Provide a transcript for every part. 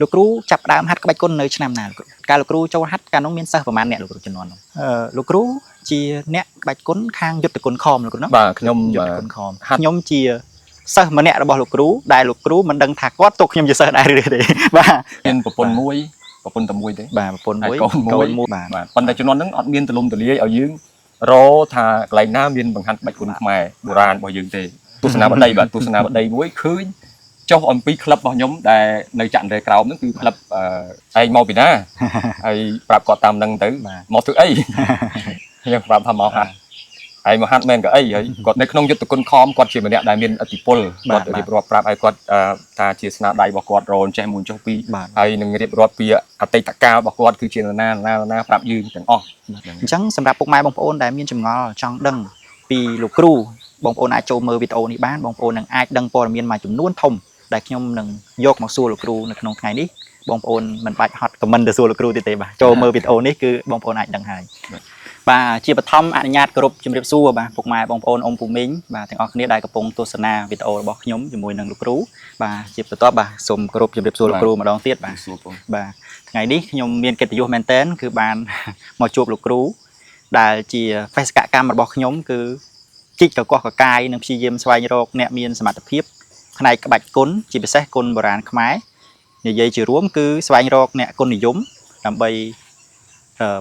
លោកគ្រូចាប់ដើមហាត់ក្បាច់គុណនៅឆ្នាំណាការលោកគ្រូចូលហាត់ការនោះមានសិស្សប្រហែលអ្នកលោកគ្រូជំនាន់នោះលោកគ្រូជាអ្នកក្បាច់គុណខាងយុទ្ធគុណខំលោកគ្រូនោះបាទខ្ញុំយុទ្ធគុណខំខ្ញុំជាសិស្សម្នាក់របស់លោកគ្រូដែលលោកគ្រូមិនដឹងថាគាត់ទុកខ្ញុំជាសិស្សដែរឬទេបាទមានប្រពន្ធមួយតែមួយទេបាទប្រពន្ធមួយកូនមួយបាទប៉ុន្តែជំនាន់ហ្នឹងអត់មានទលំទលាយឲ្យយើងរថាកន្លែងណាមានបង្ហាត់ក្បាច់គុណខ្មែរបុរាណរបស់យើងទេទស្សនាបដីបាទទស្សនាបដីមួយឃើញចុះអំពីក្លឹបរបស់ខ្ញុំដែលនៅចាក់រេក្រោមហ្នឹងគឺក្លឹបឯងមកពីណាហើយប្រាប់គាត់តាមហ្នឹងទៅមកធ្វើអីខ្ញុំប្រាប់ថាមកហាត់ហើយមកហាត់មែនក៏អីហើយគាត់នៅក្នុងយុទ្ធគុណខំគាត់ជាម្នាក់ដែលមានឥទ្ធិពលគាត់រៀបរាប់ប្រាប់ឲ្យគាត់ថាជាស្នាដៃរបស់គាត់រនចេះមួយចុះពីរហើយនឹងរៀបរាប់ពីអតីតកាលរបស់គាត់គឺជាណាប្រាប់យើងទាំងអស់អញ្ចឹងសម្រាប់ពុកម៉ែបងប្អូនដែលមានចម្ងល់ចង់ដឹងពីលោកគ្រូបងប្អូនអាចចូលមើលវីដេអូនេះបានបងប្អូននឹងអាចដឹងព័ត៌មានមួយចំនួនធំដែលខ្ញុំនឹងយកមកសួរលោកគ្រូនៅក្នុងថ្ងៃនេះបងប្អូនមិនបាច់ហត់ខមមិនទៅសួរលោកគ្រូទេបាទចូលមើលវីដេអូនេះគឺបងប្អូនអាចដឹងហើយបាទជាបឋមអនុញ្ញាតគោរពជំរាបសួរបាទពុកម៉ែបងប្អូនអ៊ំពូមីងបាទទាំងអស់គ្នាដែលកំពុងទស្សនាវីដេអូរបស់ខ្ញុំជាមួយនឹងលោកគ្រូបាទជាបន្ទាប់បាទសូមគោរពជំរាបសួរលោកគ្រូម្ដងទៀតបាទបាទថ្ងៃនេះខ្ញុំមានកិត្តិយសមែនទែនគឺបានមកជួបលោកគ្រូដែលជាបេសកកម្មរបស់ខ្ញុំគឺជីកកកកកាយនិងព្យាយាមស្វែងរកអ្នកមានសមត្ថភាពផ្នែកក្បាច់គុណជាពិសេសគុណបុរាណខ្មែរនិយាយជារួមគឺស្វែងរកអ្នកគុណនិយមដើម្បី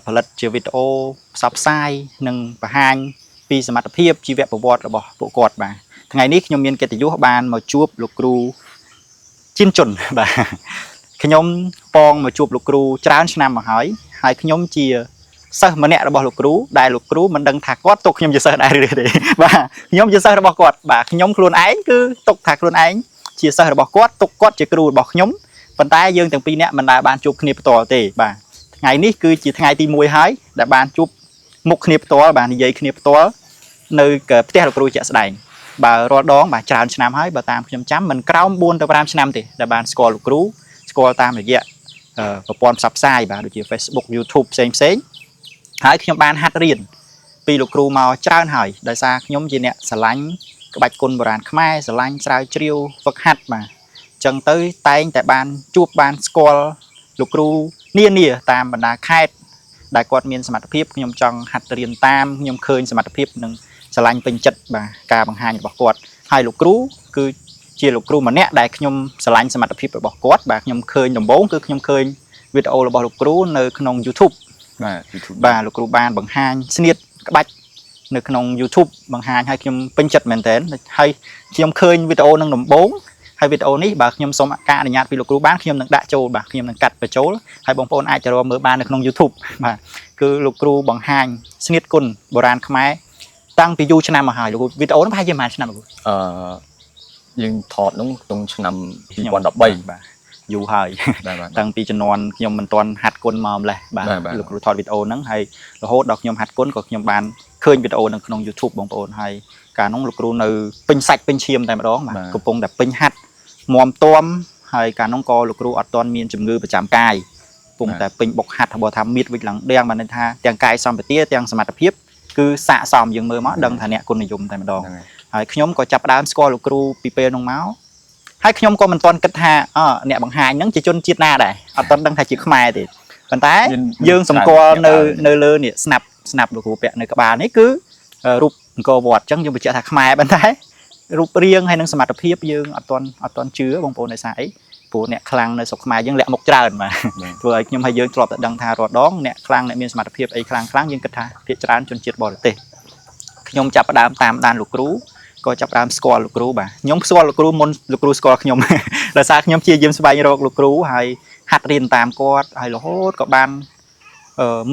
ផលិតជាវីដេអូផ្សព្វផ្សាយនិងបង្ហាញពីសមត្ថភាពជីវប្រវត្តិរបស់ពួកគាត់បាទថ្ងៃនេះខ្ញុំមានកិត្តិយសបានមកជួបលោកគ្រូជីនជុនបាទខ្ញុំបងមកជួបលោកគ្រូច្រើនឆ្នាំមកហើយខ្ញុំជាសិស្សម្នាក់របស់លោកគ្រូដែលលោកគ្រូមិនដឹងថាគាត់ទុកខ្ញុំជាសិស្សដែរឬទេបាទខ្ញុំជាសិស្សរបស់គាត់បាទខ្ញុំខ្លួនឯងគឺទុកថាខ្លួនឯងជាសិស្សរបស់គាត់ទុកគាត់ជាគ្រូរបស់ខ្ញុំប៉ុន្តែយើងទាំងពីរនាក់មិនដែលបានជួបគ្នាផ្ទាល់ទេបាទថ្ងៃនេះគឺជាថ្ងៃទី1ហើយដែលបានជួបមុខគ្នាផ្ទាល់បាទនិយាយគ្នាផ្ទាល់នៅផ្ទះលោកគ្រូជាក់ស្ដែងបើរាល់ដងបាទច្រើនឆ្នាំហើយបើតាមខ្ញុំចាំមិនក្រោម4ទៅ5ឆ្នាំទេដែលបានស្គាល់លោកគ្រូស្គាល់តាមរយៈប្រព័ន្ធផ្សព្វផ្សាយបាទដូចជា Facebook YouTube ផ្សេងហើយខ្ញុំបានហាត់រៀនពីលោកគ្រូមកច្រើនហើយដោយសារខ្ញុំជាអ្នកស្រឡាញ់ក្បាច់គុណបុរាណខ្មែរស្រឡាញ់ស្រាវជ្រាវហ្វឹកហាត់បាទអញ្ចឹងទៅតែងតែបានជួបបានស្គាល់លោកគ្រូនានាតាមបណ្ដាខេត្តដែលគាត់មានសមត្ថភាពខ្ញុំចង់ហាត់រៀនតាមខ្ញុំឃើញសមត្ថភាពនិងស្រឡាញ់ពេញចិត្តបាទការបង្ហាញរបស់គាត់ហើយលោកគ្រូគឺជាលោកគ្រូម្នាក់ដែលខ្ញុំស្រឡាញ់សមត្ថភាពរបស់គាត់បាទខ្ញុំឃើញដំបូងគឺខ្ញុំឃើញវីដេអូរបស់លោកគ្រូនៅក្នុង YouTube បាទលោកគ្រូបានបង្ហាញស្នៀតក្បាច់នៅក្នុង YouTube បង្ហាញឲ្យខ្ញុំពេញចិត្តមែនទែនហើយខ្ញុំឃើញវីដេអូនឹងដំបូងហើយវីដេអូនេះបាទខ្ញុំសូមការអនុញ្ញាតពីលោកគ្រូបានខ្ញុំនឹងដាក់ចូលបាទខ្ញុំនឹងកាត់បញ្ចូលហើយបងប្អូនអាចទៅរកមើលបាននៅក្នុង YouTube បាទគឺលោកគ្រូបង្ហាញស្នៀតគុណបុរាណខ្មែរតាំងពីយូរឆ្នាំមកហើយលោកគ្រូវីដេអូនោះប្រហែលជាប្រហែលឆ្នាំលោកគ្រូយើងថតនោះក្នុងឆ្នាំ2013បាទយូរហើយតាំងពីជំនាន់ខ្ញុំមិនទាន់ហាត់គុណមកម្លេះបាទលោកគ្រូថតវីដេអូហ្នឹងហើយរហូតដល់ខ្ញុំហាត់គុណក៏ខ្ញុំបានឃើញវីដេអូនៅក្នុង YouTube បងប្អូនហើយកាលនោះលោកគ្រូនៅពេញសាច់ពេញឈាមតែម្ដងបាទកំពុងតែពេញហាត់មាំទាំហើយកាលនោះក៏លោកគ្រូអត់ទាន់មានជំងឺប្រចាំកាយកំពុងតែពេញបុកហាត់របស់ថាមៀតវិចឡើងដៀងបានន័យថាទាំងកាយសម្បទាទាំងសមត្ថភាពគឺស័ក្តិសមយើងមើលមកដឹងថាអ្នកគុណនិយមតែម្ដងហើយខ្ញុំក៏ចាប់ផ្ដើមស្គាល់លោកគ្រូពីពេលនោះមកហើយខ្ញុំក៏មិនទាន់គិតថាអ្នកបង្ហាញហ្នឹងជាជនជាតិណាដែរអត់ទាន់ដឹងថាជាខ្មែរទេប៉ុន្តែយើងសម្គាល់នៅលើនេះស្នាប់លោកគ្រូពាក់នៅក្បាលនេះគឺរូបអង្គរវត្តអញ្ចឹងយើងបញ្ជាក់ថាខ្មែរប៉ុន្តែរូបរាងហើយនឹងសមត្ថភាពយើងអត់ទាន់ជឿបងប្អូនដោយសារអីព្រោះអ្នកខ្លាំងនៅស្រុកខ្មែរយើងលាក់មុខច្រើនបាទធ្វើឲ្យខ្ញុំហើយយើងធ្លាប់តែដឹងថារាល់ដងអ្នកខ្លាំងអ្នកមានសមត្ថភាពអីខ្លាំងយើងគិតថាភាគច្រើនជនជាតិបរទេសខ្ញុំចាប់ផ្ដើមតាមដានលោកគ្រូក៏ចាប់ផ្ដើមស្គាល់លោកគ្រូបាទខ្ញុំស្គាល់លោកគ្រូមុនលោកគ្រូស្គាល់ខ្ញុំដោយសារខ្ញុំជាយាមស្វែងរកលោកគ្រូហើយហាត់រៀនតាមគាត់ហើយរហូតក៏បាន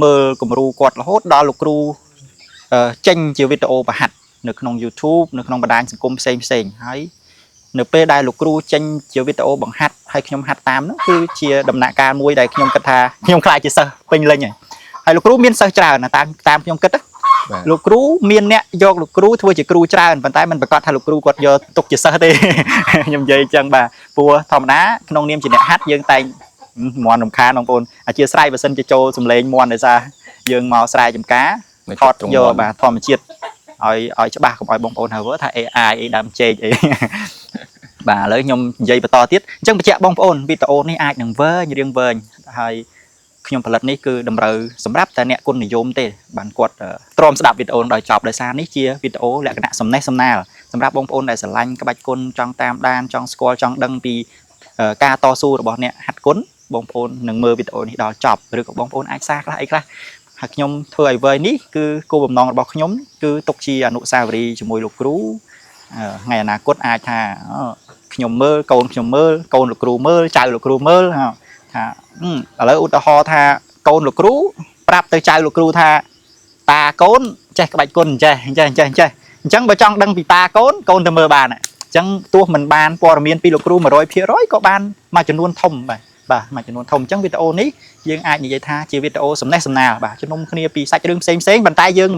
មើលគំរូគាត់រហូតដល់លោកគ្រូចេញជាវីដេអូបង្ហាត់នៅក្នុង YouTube នៅក្នុងបណ្ដាញសង្គមផ្សេងហើយនៅពេលដែលលោកគ្រូចេញជាវីដេអូបង្ហាត់ហើយខ្ញុំហាត់តាមនោះគឺជាដំណាក់កាលមួយដែលខ្ញុំគិតថាខ្ញុំខ្លាចជាសិស្សពេញលេញហើយលោកគ្រូមានសិស្សច្រើនតាមខ្ញុំគិតលោកគ្រូមានអ្នកយកលោកគ្រូធ្វើជាគ្រូច្រើនប៉ុន្តែមិនប្រកាសថាលោកគ្រូគាត់យកទុកជាសិស្សទេខ្ញុំនិយាយអញ្ចឹងបាទព្រោះធម្មតាក្នុងនាមជាអ្នកហាត់យើងតែងមន់រំខានបងប្អូនអធិស្ឋានបើសិនជាចូលសំឡេងមន់ដោយសារយើងមកស្រែចម្ការថតយកបាទធម្មជាតិឲ្យច្បាស់កុំឲ្យបងប្អូនហៅថា AI អីដើមចេកអី bà lấy nhom dây và to tiết chẳng bị chẹt bong ôn video này ai đừng vơ như riêng vơ hay nhomផលិតនេះគឺតម្រូវសម្រាប់តែអ្នកគុណនិយមទេបានគាត់ទ្រាំស្ដាប់វីដេអូដោយចប់ដោយសារនេះជាវីដេអូលក្ខណៈសំណេះសំណាលសម្រាប់បងប្អូនដែលស្រឡាញ់ក្បាច់គុណចង់តាមដានចង់ស្គាល់ចង់ដឹងពីការតស៊ូរបស់អ្នកហាត់គុណបងប្អូននឹងមើលវីដេអូនេះដល់ចប់ឬក៏បងប្អូនអាចសារខ្លះអីខ្លះហើយខ្ញុំធ្វើឲ្យវ័យនេះគឺគោលបំណងរបស់ខ្ញុំគឺទុកជាអនុស្សាវរីយ៍ជាមួយលោកគ្រូថ្ងៃអនាគតអាចថាខ្ញុំមើលកូនខ្ញុំមើលកូនលោកគ្រូមើលចៅលោកគ្រូមើលថាឥឡូវឧទាហរណ៍ថាកូនលោកគ្រូប្រាប់ទៅចៅលោកគ្រូថាតាកូនចេះក្បាច់គុណចេះអញ្ចឹងបើចង់ដឹងពីតាកូនទៅមើលបានអញ្ចឹងទោះមិនបានព័ត៌មានពីលោកគ្រូ 100% ក៏បានមួយចំនួនធំបាទមួយចំនួនធំអញ្ចឹងវីដេអូនេះយើងអាចនិយាយថាជាវីដេអូសំណេះសំណាលបាទជំនុំគ្នាពីសាច់រឿងផ្សេងប៉ុន្តែយើង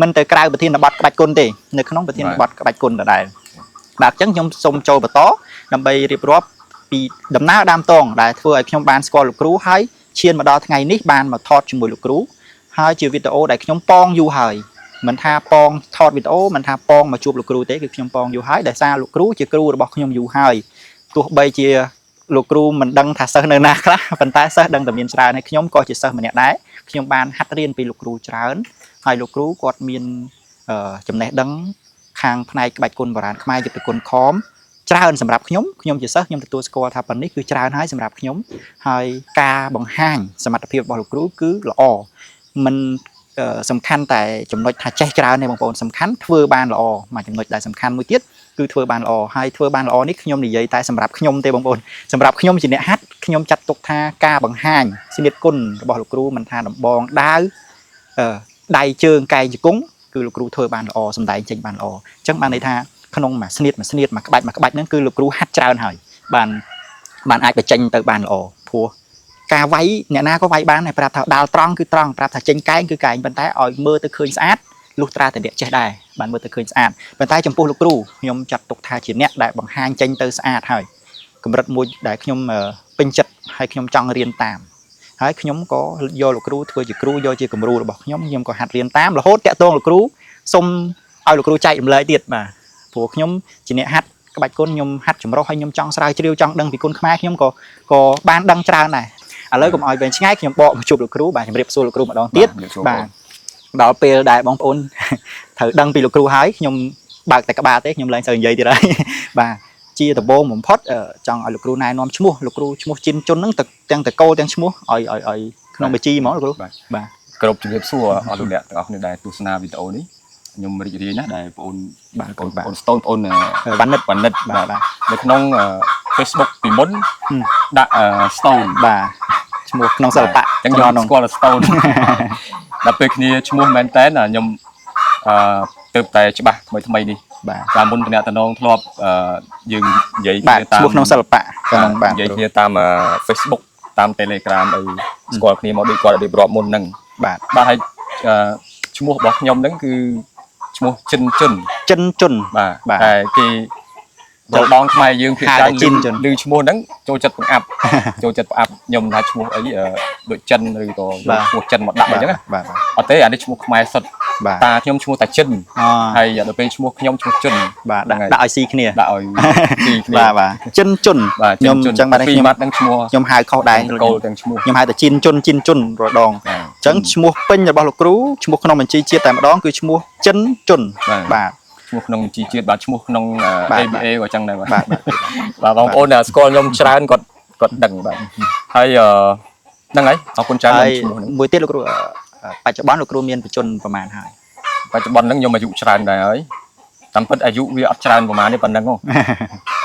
មិនទៅក្រៅប្រធានបទក្បាច់គុណទេនៅក្នុងប្រធានបទក្បាច់គុណដដែលបាទអញ្ចឹងខ្ញុំសូមចូលបន្តដើម្បីរៀបរាប់ពីដំណើរដើមតងដែលធ្វើឲ្យខ្ញុំបានស្គាល់លោកគ្រូហើយឈានមកដល់ថ្ងៃនេះបានមកថតជាមួយលោកគ្រូហើយជាវីដេអូដែលខ្ញុំប៉ងយូរហើយមិនថាប៉ងថតវីដេអូមិនថាប៉ងមកជួបលោកគ្រូទេគឺខ្ញុំប៉ងយូរហើយដោយសារលោកគ្រូជាគ្រូរបស់ខ្ញុំយូរហើយទោះបីជាលោកគ្រូមិនដឹងថាសិស្សនៅណាខ្លះប៉ុន្តែសិស្សដឹងតែមានច្រើនហើយខ្ញុំក៏ជាសិស្សម្នាក់ដែរខ្ញុំបានហាត់រៀនពីលោកគ្រូច្រើនហើយលោកគ្រូគាត់មានចំណេះដឹងខាងផ្នែកក្បាច់គុណបុរាណខ្មែរយុទ្ធគុណខមច្រើនសម្រាប់ខ្ញុំជាសិស្សខ្ញុំទទួលស្គាល់ថាប៉ុណ្នេះគឺច្រើនហើយសម្រាប់ខ្ញុំហើយការបង្ហាញសមត្ថភាពរបស់លោកគ្រូគឺល្អមិនសំខាន់តែចំណុចថាចេះច្រើនទេបងប្អូនសំខាន់ធ្វើបានល្អមួយចំណុចដែលសំខាន់មួយទៀតគឺធ្វើបានល្អហើយធ្វើបានល្អនេះខ្ញុំនិយាយតែសម្រាប់ខ្ញុំទេបងប្អូនសម្រាប់ខ្ញុំជាអ្នកហាត់ខ្ញុំចាត់ទុកថាការបង្ហាញស្នៀតគុណរបស់លោកគ្រូមិនថាដំបងដាវដៃជើងកែងជង្គង់គឺលោកគ្រូធ្វើបានល្អសម្ដែងចេញបានល្អអញ្ចឹងបានន័យថាក្នុងមួយស្នៀតមួយក្បាច់ហ្នឹងគឺលោកគ្រូហាត់ច្រើនហើយបានអាចបញ្ចេញទៅបានល្អព្រោះការវាយអ្នកណាក៏វាយបានតែប្រាប់ថាដាល់ត្រង់គឺត្រង់ប្រាប់ថាចេញកែងគឺកែងប៉ុន្តែឲ្យមើលទៅឃើញស្អាតលុះត្រាតែអ្នកចេះដែរបានមើលទៅឃើញស្អាតប៉ុន្តែចំពោះលោកគ្រូខ្ញុំចាត់ទុកថាជាអ្នកដែលបង្ហាញចេញទៅស្អាតហើយកម្រិតមួយដែលខ្ញុំពេញចិត្តហើយខ្ញុំចង់រៀនតាមហើយខ្ញុំក៏យកលោកគ្រូធ្វើជាគ្រូយកជាគំរូរបស់ខ្ញុំក៏ហាត់រៀនតាមរហូតតាក់ទងលោកគ្រូសុំឲ្យលោកគ្រូចែករំលែកទៀតបាទព្រោះខ្ញុំជាអ្នកហាត់ក្បាច់គុណខ្ញុំហាត់ចម្រុះហើយខ្ញុំចង់ស្រាវជ្រាវចង់ដឹងពីគុណខ្មែរខ្ញុំក៏បានដឹងច្រើនដែរឥឡូវកុំឲ្យវែងឆ្ងាយខ្ញុំបកមកជួបលោកគ្រូបាទជម្រាបសួរលោកគ្រូម្ដងទៀតបាទដល់ពេលដែលបងប្អូនត្រូវដឹងពីលោកគ្រូហើយខ្ញុំបើកតែក្បាលទេខ្ញុំឡើងទៅនិយាយទៀតហើយបាទជាដំបូងបំផុតចង់ឲ្យលោកគ្រូណែនាំឈ្មោះលោកគ្រូឈ្មោះជីនជុនហ្នឹងទាំងតកោទាំងឈ្មោះឲ្យក្នុងបញ្ជីហ្មងលោកគ្រូបាទគ្រប់ជម្រាបសួរអស់លោកអ្នកទាំងអស់គ្នាដែលទស្សនាវីដេអូនេះខ្ញុំរីករាយណាស់ដែលបងអូនស្តូនបងអូនវណ្ណិតបាទនៅក្នុង Facebook ពីមុនដាក់ Stone បាទឈ្មោះក្នុងសិល្បៈអញ្ចឹងខ្ញុំស្គាល់ Stone ដល់ពេលគ្នាឈ្មោះមែនតើខ្ញុំទៅតែច្បាស់ថ្មីនេះបាទតាមមុនតំណតំណងធ្លាប់យើងនិយាយគ្នាតាមឈ្មោះក្នុងសិល្បៈបាទនិយាយគ្នាតាម Facebook តាម Telegram អីស្គាល់គ្នាមកដូចគាត់រៀបរាប់មុនហ្នឹងបាទហើយឈ្មោះរបស់ខ្ញុំហ្នឹងគឺឈ្មោះចិនជុនបាទតែគេដងខ្មែរយើងភាគច្រើនឮឈ្មោះហ្នឹងចូលចិត្តបង្អាប់ខ្ញុំថាឈ្មោះអីដូចចិនឬក៏ឈ្មោះចិនមកដាក់អញ្ចឹងបាទអត់ទេអានេះឈ្មោះខ្មែរសុទ្ធតាខ្ញុំឈ្មោះតាចិនហើយដល់ពេលឈ្មោះខ្ញុំឈ្មោះជុនបាទដាក់ឲ្យស៊ីគ្នាដាក់ឲ្យស៊ីគ្នាបាទចិនជុនខ្ញុំអញ្ចឹងបាទខ្ញុំហ្នឹងឈ្មោះខ្ញុំហៅខុសដែរគោលទាំងឈ្មោះខ្ញុំហៅតែជីនជុនរដងអញ្ចឹងឈ្មោះពេញរបស់លោកគ្រូឈ្មោះក្នុងបញ្ជីជាតិតែម្ដងគឺឈ្មោះចិនជុនបាទឈ្មោះក្នុងបញ្ជីជាតិបាទឈ្មោះក្នុង ABA ក៏អញ្ចឹងដែរបាទបងប្អូនដែលស្គាល់ខ្ញុំច្រើនគាត់ដឹងបាទហើយហ្នឹងហើយអរគុណច្រើនឈ្មោះមួយទៀតលោកគ្រូបច្ចុប្បន្នលោកគ្រូមានបញ្ជនប្រហែលហើយបច្ចុប្បន្នហ្នឹងខ្ញុំអាយុច្រើនដែរហើយតាមពិតអាយុវាអត់ច្រើនប្រហែលទេប៉ុណ្ណឹង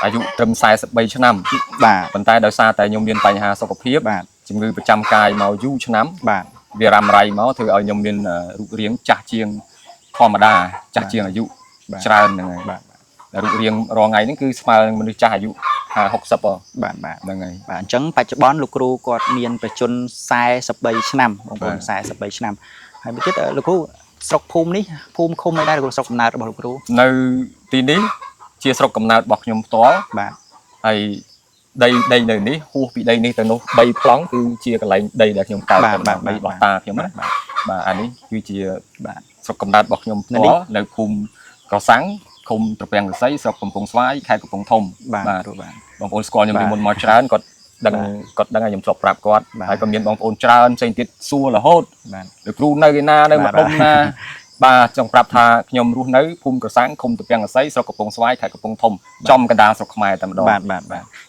អាយុត្រឹម43ឆ្នាំបាទប៉ុន្តែដោយសារតែខ្ញុំមានបញ្ហាសុខភាពបាទជំងឺប្រចាំកាយមកយូរឆ្នាំបាទវារ៉ាំរ៉ៃមកធ្វើឲ្យខ្ញុំមានរូបរាងចាស់ជាងធម្មតាចាស់ជាងអាយុច្រើនហ្នឹងហើយបាទរូបរាងរងថ្ងៃហ្នឹងគឺស្មើនឹងមនុស្សចាស់អាយុ60បាទហ្នឹងហើយបាទអញ្ចឹងបច្ចុប្បន្នលោកគ្រូគាត់មានប្រជជន43ឆ្នាំបងប្អូន43ឆ្នាំហើយមួយទៀតលោកគ្រូស្រុកភូមិនេះភូមិឃុំឯដែរលោកគ្រូស្រុកកំណើតរបស់លោកគ្រូនៅទីនេះជាស្រុកកំណើតរបស់ខ្ញុំផ្ទាល់បាទហើយដីនៅនេះហួសពីដីនេះទៅនោះ3ប្លង់គឺជាកន្លែងដីដែលខ្ញុំកើតបាទរបស់តាខ្ញុំណាបាទអានេះគឺជាបាទស្រុកកំណើតរបស់ខ្ញុំផ្ទាល់នៅភូមិកសាំង ឃុំត្រពាំងរស័យស្រុកកំពង់ស្វាយខេត្តកំពង់ធំ បាទ បាទ គ្រូបាទ បងប្អូនស្គាល់ខ្ញុំពីមុនមកច្រើនគាត់ដឹង បាទ គាត់ដឹងហើយខ្ញុំធ្លាប់ប្រាប់គាត់ បាទ ហើយក៏មានបងប្អូនច្រើនផ្សេងទៀតសួររហូត បាទ លោកគ្រូនៅឯណានៅ បាទ ម្ដុំណា បាទចង់ប្រាប់ថាខ្ញុំរស់នៅភូមិក្រសាំងឃុំត្រពាំងរស័យស្រុកកំពង់ស្វាយខេត្តកំពង់ធំចំកណ្ដាលស្រុកខ្មែរតែម្ដង បាទ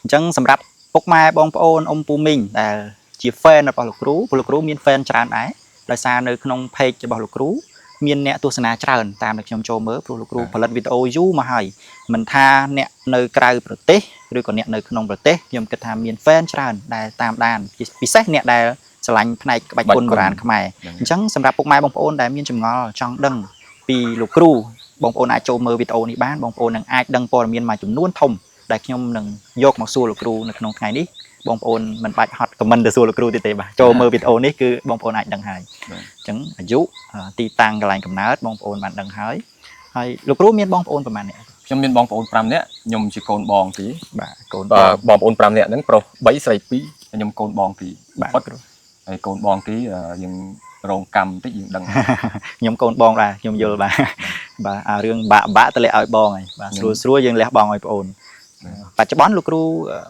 អញ្ចឹងសម្រាប់ពុកម៉ែបងប្អូនអ៊ំពូមីងដែលជា fan របស់លោកគ្រូព្រោះលោកគ្រូមាន fan ច្រើនដែរដោយសារនៅក្នុង page របស់លោកគ្រូមានអ្នកទស្សនាច្រើនតាមដែលខ្ញុំចូលមើលព្រោះលោកគ្រូផលិតវីដេអូយូរមកហើយមិនថាអ្នកនៅក្រៅប្រទេសឬក៏អ្នកនៅក្នុងប្រទេសខ្ញុំគិតថាមាន fan ច្រើនដែលតាមដានពិសេសអ្នកដែលឆ្លាញ់ផ្នែកក្បាច់គុនបុរាណខ្មែរអញ្ចឹងសម្រាប់ពុកម៉ែបងប្អូនដែលមានចម្ងល់ចង់ដឹងពីលោកគ្រូបងប្អូនអាចចូលមើលវីដេអូនេះបានបងប្អូននឹងអាចដឹងព័ត៌មានមួយចំនួនធំដែលខ្ញុំនឹងយកមកសួរលោកគ្រូនៅក្នុងថ្ងៃនេះបងប្អូនមិនបាច់ហត់ comment ទៅសួរលោកគ្រូទៀតទេបាទចូលមើលវីដេអូនេះគឺបងប្អូនអាចដឹងហើយអញ្ចឹងអាយុទីតាំងកន្លែងកំណើតបងប្អូនបានដឹងហើយលោកគ្រូមានបងប្អូនប្រហែលអ្នក ខ្ញុំមានបងប្អូន5នាក់ខ្ញុំជាកូនបងទី បាទកូន បាទបងប្អូន5នាក់ហ្នឹងប្រុស3ស្រី2ខ្ញុំកូនបងទី បាទ គាត់ គ្រូ ហើយកូនបងទីយើងរងកម្មបន្តិចយើងដឹង ខ្ញុំកូនបងដែរខ្ញុំយល់បាទបាទអារឿងបាក់ទៅលាក់ឲ្យបងហើយបាទស្រួលយើងលះបងឲ្យបងអូនបច្ចុប្បន្នលោកគ្រូ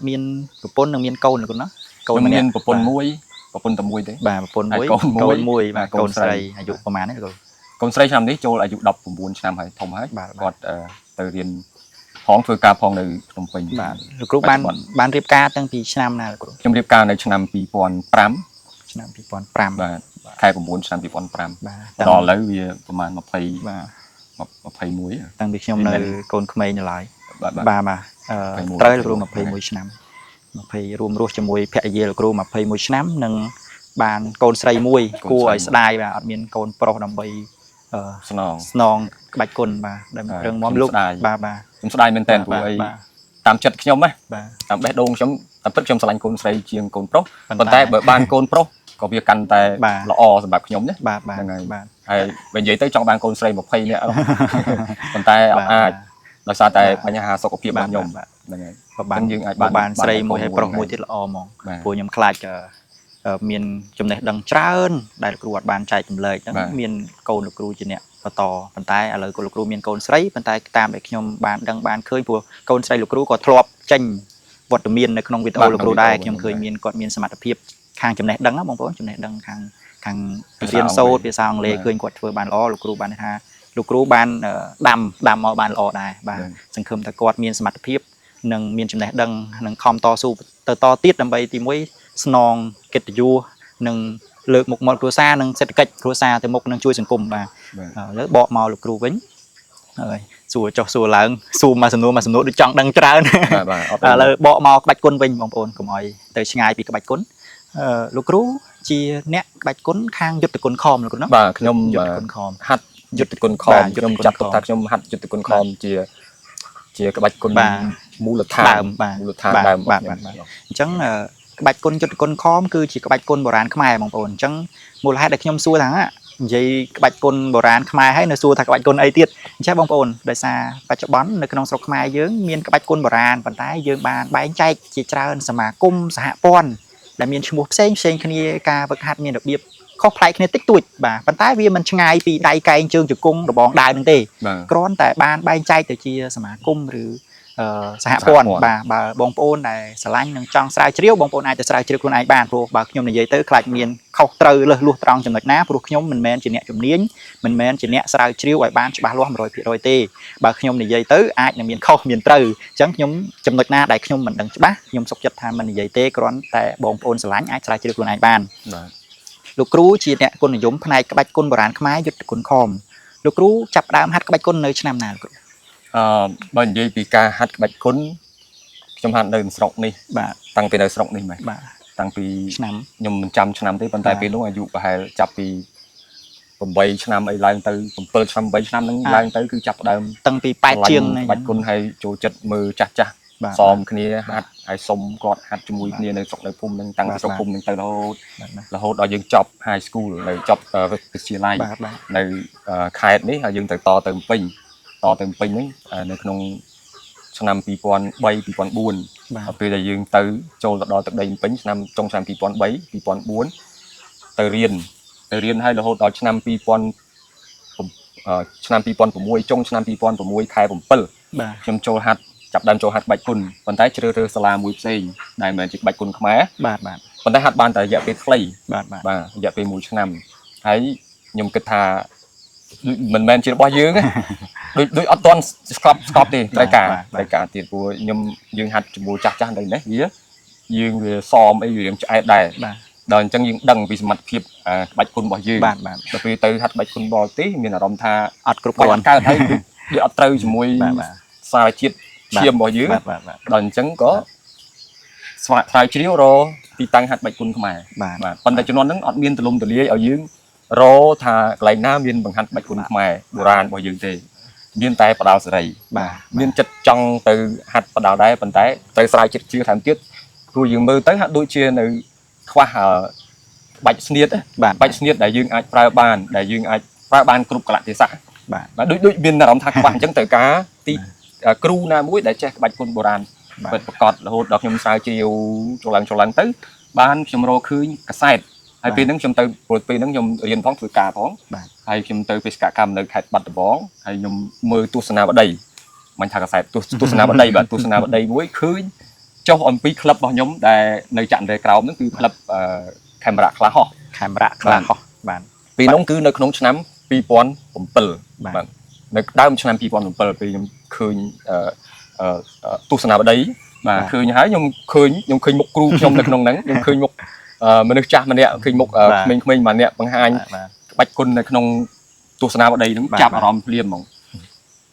មានប្រពន្ធនិងមានកូនលោកគ្រូណាកូន ខ្ញុំ ម្នាក់ មានប្រពន្ធមួយប្រពន្ធតែមួយទេ បាទប្រពន្ធមួយ ហើយកូនមួយ កូនមួយបាទ កូ កូន នស្ ស្ រី រីអាយុប្រហែលនេះលោកគ្រូ កូនស្រីឆ្នាំនេះចូលអាយុ19ឆ្នាំហើយធំហើយ បាទ គាត់ទៅរៀនផងធ្វើការផងនៅភ្នំពេញ បាទលោកគ្រូបានរៀបការតាំងពីឆ្នាំណាលោកគ្រូ ខ្ញុំរៀបការនៅឆ្នាំ2005 ឆ្នាំ2005 បាទខែ9ឆ្នាំ2005 បាទ ដល់ឥឡូវវាប្រហែល20 បាទ 21 តាំងពីខ្ញុំនៅកូនក្មេងនៅឡើយ បាទ បាទត្រូវលោកគ្រូ21ឆ្នាំ20រួមរស់ជាមួយភរិយាលោកគ្រូ21ឆ្នាំនិងបានកូនស្រីមួយគួរឲ្យស្ដាយបាទអត់មានកូនប្រុសដើម្បី ស្នង ស្នងក្បាច់គុនបាទដែលរឿងមកលោកបាទបាទ ខ្ញុំស្ដាយមែនតើព្រោះអីតាមចិត្តខ្ញុំណា បាទ តាមបេះដូងខ្ញុំតាមពិតខ្ញុំស្រឡាញ់កូនស្រីជាងកូនប្រុសប៉ុន្តែបើបានកូនប្រុសក៏វាកាន់តែល្អសម្រាប់ខ្ញុំណា បាទបាទ ហ្នឹងហើយ បាទ ហើយបើនិយាយទៅចង់បានកូនស្រី20នាក់ប៉ុន្តែអត់អាចដោយសារតែបញ្ហាសុខភាពរបស់ខ្ញុំហ្នឹងហើយ បានយើងអាចបានស្រីមួយហើយប្រុសមួយទៀតល្អហ្មងព្រោះខ្ញុំខ្លាចមានចំណេះដឹងច្រើនដែលលោកគ្រូអត់បានចែកចម្លែកហ្នឹងមានកូនលោកគ្រូជាអ្នកបន្តប៉ុន្តែឥឡូវលោកគ្រូមានកូនស្រីប៉ុន្តែតាមដែលខ្ញុំបានដឹងបានឃើញព្រោះកូនស្រីលោកគ្រូក៏ធ្លាប់ចេញវត្តមាននៅក្នុងវីដេអូលោកគ្រូដែរខ្ញុំឃើញគាត់មានសមត្ថភាពខាងចំណេះដឹងបងប្អូនចំណេះដឹងខាងរៀនសូត្រភាសាអង់គ្លេសឃើញគាត់ធ្វើបានល្អលោកគ្រូបានថាលោកគ្រូបានដាំមកបានល្អដែរបាទសង្ឃឹមថាគាត់មានសមត្ថភាពនិងមានចំណេះដឹងនិងខំតស៊ូទៅតទៀតដើម្បីទីមួយស្នងកិត្តិយសនិងលើកមុខមាត់គ្រួសារនិងសេដ្ឋកិច្ចគ្រួសារទៅមុខនឹងជួយសង្គមបាទឥឡូវបកមកលោកគ្រូវិញហើយសួរចុះសួរឡើងសួរមកសំណួរដូចចង់ដឹងច្រើនឥឡូវបកមកក្បាច់គុនវិញបងប្អូនកុំឲ្យទៅឆ្ងាយពីក្បាច់គុនលោកគ្រូជាអ្នកក្បាច់គុនខាងយុទ្ធគុនខមលោកគ្រូណាបាទខ្ញុំ យុទ្ធគុនខម ហាត់យុទ្ធគុនខមខ្ញុំចាត់ទុកថាខ្ញុំហាត់យុទ្ធគុនខមជាក្បាច់គុនមូលដ្ឋាន មូលដ្ឋានដើមបាទអញ្ចឹងក្បាច់គុនយុទ្ធគុនខមគឺជាក្បាច់គុនបុរាណខ្មែរបងប្អូនអញ្ចឹងមូលហេតុដែលខ្ញុំសួរថានិយាយក្បាច់គុនបុរាណខ្មែរហើយនៅសួរថាក្បាច់គុនអីទៀតអញ្ចឹងបងប្អូនដោយសារបច្ចុប្បន្ននៅក្នុងស្រុកខ្មែរយើងមានក្បាច់គុនបុរាណប៉ុន្តែយើងបានបែងចែកជាច្រើនសមាគមសហព័ន្ធដែលមានឈ្មោះផ្សេងគ្នាការវឹកហាត់មានរបៀបខុសប្លែកគ្នាតិចតួចបាទប៉ុន្តែវាមិនឆ្ងាយពីដៃកែងជើងជង្គង់របងដាវនឹងទេគ្រាន់តែបានបែងចែកទៅជាសមាគមឬសហព័ន្ធបាទបើបងប្អូនដែលស្រឡាញ់និងចង់ស្រាវជ្រាវបងប្អូនអាចទៅស្រាវជ្រាវខ្លួនឯងបានព្រោះបើខ្ញុំនិយាយទៅខ្លាចមានខុសត្រូវលើសលួសត្រង់ចំណុចណាព្រោះខ្ញុំមិនមែនជាអ្នកជំនាញមិនមែនជាអ្នកស្រាវជ្រាវឲ្យបានច្បាស់លាស់ 100% ទេបើខ្ញុំនិយាយទៅអាចនឹងមានខុសមានត្រូវអញ្ចឹងខ្ញុំចំណុចណាដែលខ្ញុំមិនដឹងច្បាស់ខ្ញុំសុខចិត្តថាមិននិយាយទេគ្រាន់តែបងប្អូនស្រឡាញ់អាចស្រាវជ្រាវខ្លួនឯងបានបាទលោកគ្រូជាអ្នកគុណនិយមផ្នែកក្បាច់គុនបុរាណខ្មែរយុទ្ធគុនខមលោកគ្រូចាប់ផ្ដើមហាត់ក្បាច់គុននៅឆ្នាំណាលោកគ្រូបើនិយាយពីការហាត់ក្បាច់គុនខ្ញុំហាត់នៅស្រុកនេះបាទតាំងពីនៅស្រុកនេះមែនបាទតាំងពី ឆ្នាំ ខ្ញុំមិនចាំឆ្នាំទេប៉ុន្តែពេលនោះអាយុប្រហែលចាប់ពី8ឆ្នាំអីឡើងទៅ7ឆ្នាំ8ឆ្នាំហ្នឹងឡើងទៅគឺចាប់ផ្ដើមតាំងពី8ជាងក្បាច់គុនហើយចូលចិត្តមើលចាស់សមគ្នាហាត់ហើយសុំគាត់ហាត់ជាមួយគ្នានៅស្រុកនៅភូមិហ្នឹងតាំងពីស្រុកភូមិហ្នឹងទៅរហូតដល់យើងចប់ high school នៅចប់វិទ្យាល័យនៅខេត្តនេះហើយយើងទៅតទៅពេញហ្នឹងនៅក្នុងឆ្នាំ2003 2004ពេលដែលយើងទៅចូលដល់ទឹកដីពេញឆ្នាំចុងឆ្នាំ2003 2004ទៅរៀនហើយរហូតដល់ឆ្នាំ ឆ្នាំ2006ចុងឆ្នាំ2006ខែ7 បាទ ខ្ញុំចូលហាត់ចាប់ដើមចូលហាត់ក្បាច់គុណប៉ុន្តែជ្រើសរើសសាលាមួយផ្សេងដែលមិនមែនជាក្បាច់គុណខ្មែរ បាទបាទ ប៉ុន្តែហាត់បានតែរយៈពេលខ្លី បាទបាទ បាទរយៈពេល1ឆ្នាំហើយខ្ញុំគិតថាមិនមែនជារបស់យើងទេដូចអត់ទាន់ស្កប់ទេត្រូវការទៀតព្រោះខ្ញុំយើងហាត់ជាមួយចាស់នៅនេះយើងវាសមអីរៀងឆ្អែតដែរ បាទ ដល់អញ្ចឹងយើងដឹងពីសមត្ថភាពក្បាច់គុណរបស់យើង បាទបាទ ដល់ពេលទៅហាត់ក្បាច់គុណបរទេសមានអារម្មណ៍ថា អត់គ្រប់គ្រាន់ កើតហើយវាអត់ត្រូវជាមួយ បាទបាទ សារជាតិឈាមរបស់យើង បាទបាទបាទ ដល់អញ្ចឹងក៏ស្វែងជ្រាវរកទីតាំងហាត់ក្បាច់គុណខ្មែរ បាទ បាទប៉ុន្តែជំនាន់ហ្នឹងអត់មានទលំទលាយឲ្យយើងរកថាកន្លែងណាមានបង្ហាត់ក្បាច់គុណខ្មែរបុរាណរបស់យើងទេមានតែបដាលសេរី បាទ មានចិត្តចង់ទៅហាត់បដាលដែរប៉ុន្តែត្រូវស្រាវជ្រាវជឿថែមទៀតព្រោះយើងមើលទៅហាក់ដូចជានៅខ្វះក្បាច់ស្នៀត បាទ ក្បាច់ស្នៀតដែលយើងអាចប្រើបានដែលយើងអាចប្រើបានគ្រប់កលៈទេសៈ បាទ បាទដូចមានអារម្មណ៍ថាខ្វះអញ្ចឹងត្រូវការទីគ្រូណាមួយដែលចេះក្បាច់គុណបុរាណពិតប្រាកដរហូតដល់ខ្ញុំស្រាវជ្រាវចូលឡើងទៅបានខ្ញុំរកឃើញកាសែតហើយពេលហ្នឹងខ្ញុំទៅពេលហ្នឹងខ្ញុំរៀនផងធ្វើការផង បាទ ហើយខ្ញុំទៅបេសកកម្មនៅខេត្តបាត់ដំបងហើយខ្ញុំមើលទស្សនាវដ្តីមិនថាកាសែតទស្សនាវដ្តីបាទទស្សនាវដ្តីមួយឃើញចុះអំពីក្លឹបរបស់ខ្ញុំដែលនៅចាក់រេក្រោមហ្នឹងគឺក្លឹបកាមេរ៉ាខ្លះហោះ ខេមរៈខ្លះហោះបាទ ពេលនោះគឺនៅក្នុងឆ្នាំ2007 បាទ បាទនៅដើមឆ្នាំ2007ពេលខ្ញុំឃើញទស្សនាវដ្តីបាទឃើញហើយខ្ញុំឃើញមុខគ្រូខ្ញុំនៅក្នុងហ្នឹងខ្ញុំឃើញមុខមនុស្សចាស់ម្នាក់ឃើញមុខក្មេងៗម្នាក់បង្ហាញ បាទ ក្បាច់គុណនៅក្នុងទស្សនាវដ្តីហ្នឹង បាទ ចាប់អារម្មណ៍ភ្លាមហ្មង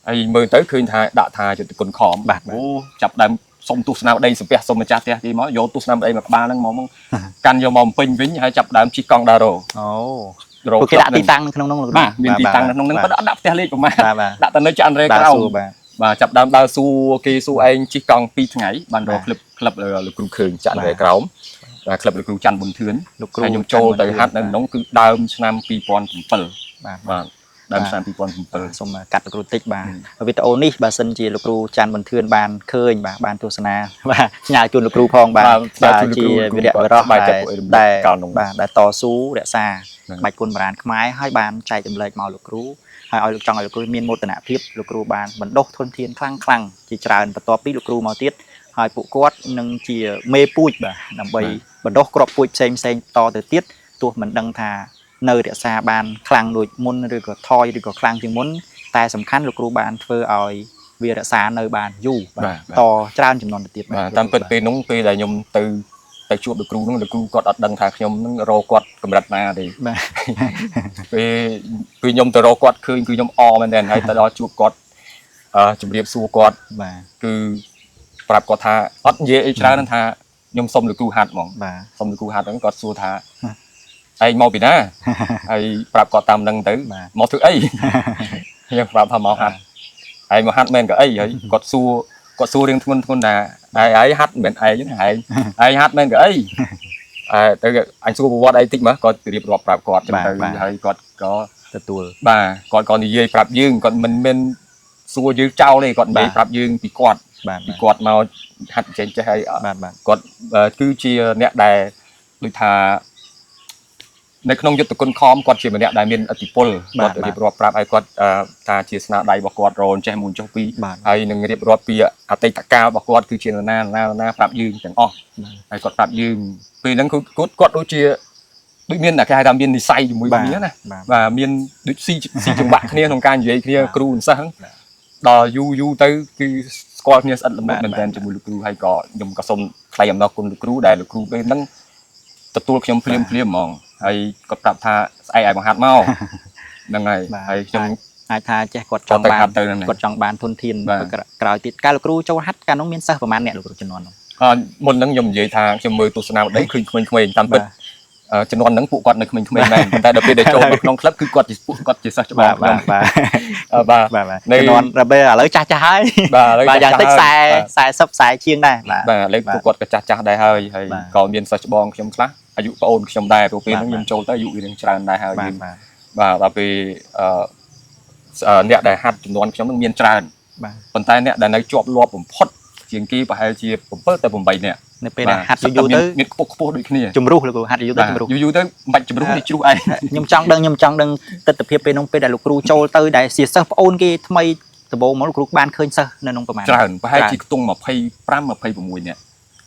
ហើយមើលទៅឃើញថាដាក់ថាយុទ្ធគុណខំ បាទ អូចាប់ដើមសុំទស្សនាវដ្តីសំពះសុំម្ចាស់ផ្ទះទីមកយកទស្សនាវដ្តីមកក្បាលហ្នឹងមកកាន់យកមកពេញវិញហើយចាប់ដើមជិះកង់ដារ៉ូ អូ រោ ពួកគេដាក់ទីតាំងនៅក្នុងនោះ បាទមានទីតាំងនៅក្នុងហ្នឹងប៉ុន្តែអត់ដាក់ផ្ទះលេខប្រមាណ បាទបាទ ដាក់តែនៅចាន់រេ ដើរ ក្រោម សួរបាទ បាទចាប់ដើមដើរសួរគេសួរឯងជិះកង់2ថ្ងៃបានរកក្លឹបលោកគ្រូឃើញចាន់រេក្រោមបាទក្លឹបលោកគ្រូច័ន្ទប៊ុនធឿន លោកគ្រូ ហើយខ្ញុំចូលទៅហាត់នៅក្នុងគឺដើមឆ្នាំ2007 បាទ បាទដើមឆ្នាំ2007 សូមកាត់លោកគ្រូតិចបាទវីដេអូនេះបើសិនជាលោកគ្រូច័ន្ទប៊ុនធឿនបានឃើញបាទបានទស្សនាបាទផ្ញើជូនលោកគ្រូផងបាទជាវីដេអូរ៉ោះដែលបាទតស៊ូរក្សាបាច់គុណបុរាណខ្មែរហើយបានចែកចម្លែកមកលោកគ្រូហើយឲ្យលោកចង់ឲ្យលោកគ្រូមានមោទនភាពលោកគ្រូបានបណ្ដុះធនធានខ្លាំងជាច្រើនបន្ទាប់ពីលោកគ្រូមកទៀតហើយពួកគាត់នឹងជាមេពូជបាទដើម្បីបណ្ដុះគ្រាប់ពូជផ្សេងតទៅទៀតទោះមិនដឹងថានៅរក្សាបានខ្លាំងដូចមុនឬក៏ថយឬក៏ខ្លាំងជាងមុនតែសំខាន់លោកគ្រូបានធ្វើឲ្យវារក្សានៅបានយូរបាទតច្រើនចំនួនទៅទៀត បាទតាមពិតពេលនោះពេលដែលខ្ញុំទៅជួបលោកគ្រូនោះលោកគ្រូគាត់អត់ដឹងថាខ្ញុំនឹងរកគាត់កម្រិតណាទេ បាទ ពេលខ្ញុំទៅរកគាត់ឃើញគឺខ្ញុំអមែនទែនហើយទៅដល់ជួបគាត់ជំរាបសួរគាត់ បាទ គឺប្រាប់គាត់ថាអត់និយាយអីច្រើនថាខ្ញុំសុំលោកគ្រូហាត់ហ្មង បាទ សុំលោកគ្រូហាត់ហ្នឹងគាត់សួរថាឯងមកពីណាហើយប្រាប់គាត់តាមហ្នឹងទៅមកធ្វើអីខ្ញុំប្រាប់ថាមកហាត់ឯងមកហាត់មែនក៏អីហើយគាត់សួររៀងធ្ងន់ថាឯងហាត់មិនមែនឯងទេឯងហាត់មែនក៏អីទៅអញសួរប្រវត្តិឯងតិចមកគាត់រៀបរាប់ប្រាប់គាត់ចឹងទៅហើយគាត់ក៏ទទួល បាទគាត់ក៏និយាយប្រាប់យើងគាត់មិនមែនសួរយើងចោលទេគាត់និយាយប្រាប់យើងពីគាត់ បាទ ពីគាត់មកហាត់ចេះហើយ បាទបាទ គាត់គឺជាអ្នកដែលដូចថានៅក្នុងយុទ្ធគុណខំគាត់ជាម្នាក់ដែលមានឥទ្ធិពលគាត់រៀបរាប់ប្រាប់ឲ្យគាត់ថាជាស្នាដៃរបស់គាត់រនចេះមួយចុះពីរហើយនឹងរៀបរាប់ពីអតីតកាលរបស់គាត់គឺជាណាប្រាប់យើងទាំងអស់ហើយគាត់ប្រាប់យើងពេលហ្នឹងគាត់ដូចជាដូចមានគេហៅថាមាននិស័យជាមួយគ្នាណាបាទមានដូចស៊ីចង្វាក់គ្នាក្នុងការនិយាយគ្នាគ្រូសិស្សដល់យូរទៅគឺស្គាល់គ្នាស្អិតល្មិតមែនទែនជាមួយលោកគ្រូហើយក៏ខ្ញុំក៏សូមថ្លែងអំណរគុណលោកគ្រូដែលលោកគ្រូពេលហ្នឹងទទួលខ្ញុំភ្លាមហ្មងហើយគាត់ប្រាប់ថាស្អែកឲ្យបង្ហាត់មកហ្នឹងហើយខ្ញុំអាចថាចេះគាត់ចង់បានធនធានក្រោយទៀតកាលលោកគ្រូចូលហាត់កាលនោះមានសិស្សប្រហែលអ្នកលោកគ្រូជំនាន់នោះមុនហ្នឹងខ្ញុំនិយាយថាខ្ញុំមើលទស្សនាវដ្តីឃើញក្មេងៗតាមពិតជំនាន់ហ្នឹងពួកគាត់នៅក្មេងៗមែនតែដល់ពេលដែលចូលមកក្នុងក្លឹបគឺគាត់ជាសិស្សច្បាស់បាទជំនាន់ដល់ពេលឥឡូវចាស់ហើយបាទយ៉ាងតិច40ជាងដែរបាទឥឡូវពួកគាត់ក៏ចាស់ដែរហើយក៏មានសិស្សច្បងខ្ញុំខ្លះអាយុប្អូនខ្ញុំដែរព្រោះពេលហ្នឹងខ្ញុំចូលទៅអាយុវានឹងច្រើនដែរហើយយើងបាទដល់ពេលអ្នកដែលហាត់ចំនួនខ្ញុំនឹងមានច្រើន បាទ ប៉ុន្តែអ្នកដែលនៅជាប់លាប់បំផុតជាងគេប្រហែលជា7 ទៅ 8 នាក់ នៅពេលដែលហាត់យូរទៅ មានខ្ពស់ដូចគ្នា ជំរុះលោកគ្រូហាត់យូរទៅជំរុះ យូរទៅមិនជំរុះនេះជ្រុះឯង ខ្ញុំចង់ដឹងទស្សនវិជ្ជាពេលនោះពេលដែលលោកគ្រូចូលទៅដែលជាសិស្សប្អូនគេថ្មីដំបូងមកលោកគ្រូបានឃើញសិស្សនៅក្នុងប្រមាណ ច្រើនប្រហែលជាខ្ទង់25 26នាក់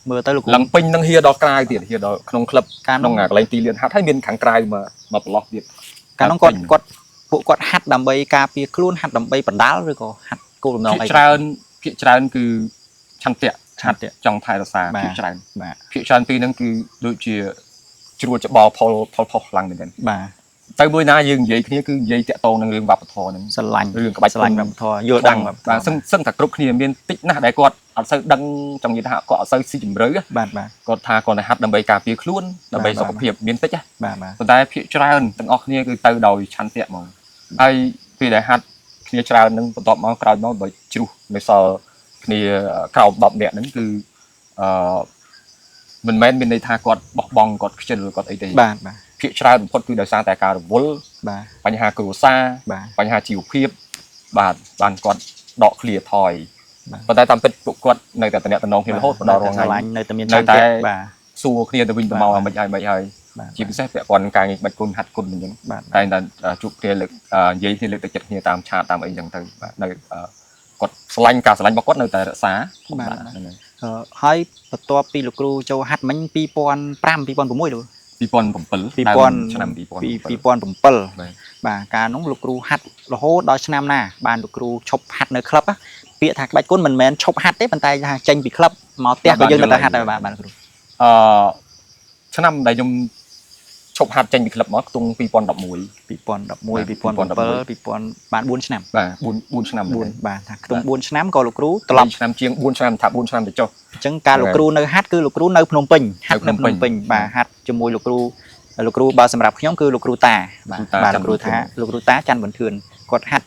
មើលទៅលោកគ្រូ ឡើងពេញនឹងហៀដល់ក្រៅទៀតហៀដល់ក្នុងក្លឹបក្នុងកន្លែងទីលានហាត់ហើយមានខាងក្រៅមកប្រឡោះទៀត កាលនោះគាត់ពួកគាត់ហាត់ដើម្បីការពារខ្លួនហាត់ដើម្បីបណ្ដាលឬក៏ហាត់គោលបំណងអី ភាគច្រើនគឺឆន្ទៈចង់ថែរក្សាភាគច្រើន បាទ ភាគច្រើនទីហ្នឹងគឺដូចជាជ្រួលច្បល់ផលផុសខ្លាំងមែនទេ បាទ ទៅមួយណាយើងនិយាយគ្នាគឺនិយាយតាក់ទងនឹងរឿងវប្បធម៌ហ្នឹង ស្រឡាញ់ រឿងក្បាច់ ស្រឡាញ់វប្បធម៌យល់ដឹង បាទសឹងតែគ្រប់គ្នាមានតិចណាស់ដែលគាត់អត់សូវដឹងចង់និយាយថាគាត់អត់សូវស៊ីជម្រៅ បាទ គាត់ថាគាត់ទៅហាត់ដើម្បីការពារខ្លួនដើម្បីសុខភាពមានតិច បាទ ប៉ុន្តែភាគច្រើនទាំងអស់គ្នាគឺទៅដោយឆន្ទៈហ្មងហើយពេលដែលហាត់គ្នាច្រើននឹងបន្ទាប់មកក្រោយមកបើជ្រុះនៅសល់គ្នាក្រោម10នាក់ហ្នឹងគឺមិនមែនមានន័យថាគាត់បោះបង់គាត់ខ្ជិលគាត់អីទេ បាទ ភាគច្រើនបំផុតគឺដោយសារតែការរវល់ បាទ បញ្ហាគ្រួសារ បាទ បញ្ហាជីវភាពបាទបានគាត់ដកឃ្លាថយ បាទ ប៉ុន្តែតាមពិតពួកគាត់នៅតែតំណតំណងគ្នារហូតដល់រង ស្រ ថ្ងៃ ឡាញ់នៅតែមានឆន្ទៈបាទ សួរគ្នាទៅវិញទៅមកមិនហើយ បាទ ជាពិសេសពាក់ព័ន្ធនឹងការងារបាច់គុណហាត់គុណអញ្ចឹង បាទ តែតែជួបគ្នាលើកនិយាយគ្នាលើកទឹកចិត្តគ្នាតាមឆាតតាមអីអញ្ចឹងទៅបាទនៅគាត់ស្រឡាញ់ការស្រឡាញ់របស់គាត់នៅតែរក្សាហ្នឹងហើយ ហើយបន្ទាប់ពីលោកគ្រូចូលហាត់មិញ2005 2006លោក 2007 ឆ្នាំ2007 បាទកាលនោះលោកគ្រូហាត់រហូតដល់ឆ្នាំណាបានលោកគ្រូឈប់ហាត់នៅក្លឹបពាក្យថាក្បាច់គុណមិនមែនឈប់ហាត់ទេប៉ុន្តែថាចេញពីក្លឹបមកផ្ទះក៏យើងនៅតែហាត់ដែរបាទគ្រូ ឆ្នាំដែលខ្ញុំឈប់ហាត់ចេញពីក្លឹបមកខ្ទង់2011 បាន4ឆ្នាំ បាទ4ឆ្នាំ បាទថាខ្ទង់4ឆ្នាំក៏លោកគ្រូត្រឡប់ ឆ្នាំជាង4ឆ្នាំថា4ឆ្នាំទៅចុះ អញ្ចឹងការលោកគ្រូនៅហាត់គឺលោកគ្រូនៅភ្នំពេញហាត់នៅភ្នំពេញបាទហាត់ជាមួយលោកគ្រូបើសម្រាប់ខ្ញុំគឺលោកគ្រូតាបាទលោកគ្រូតាច័ន្ទប៊ុនធឿនគាត់ហាត់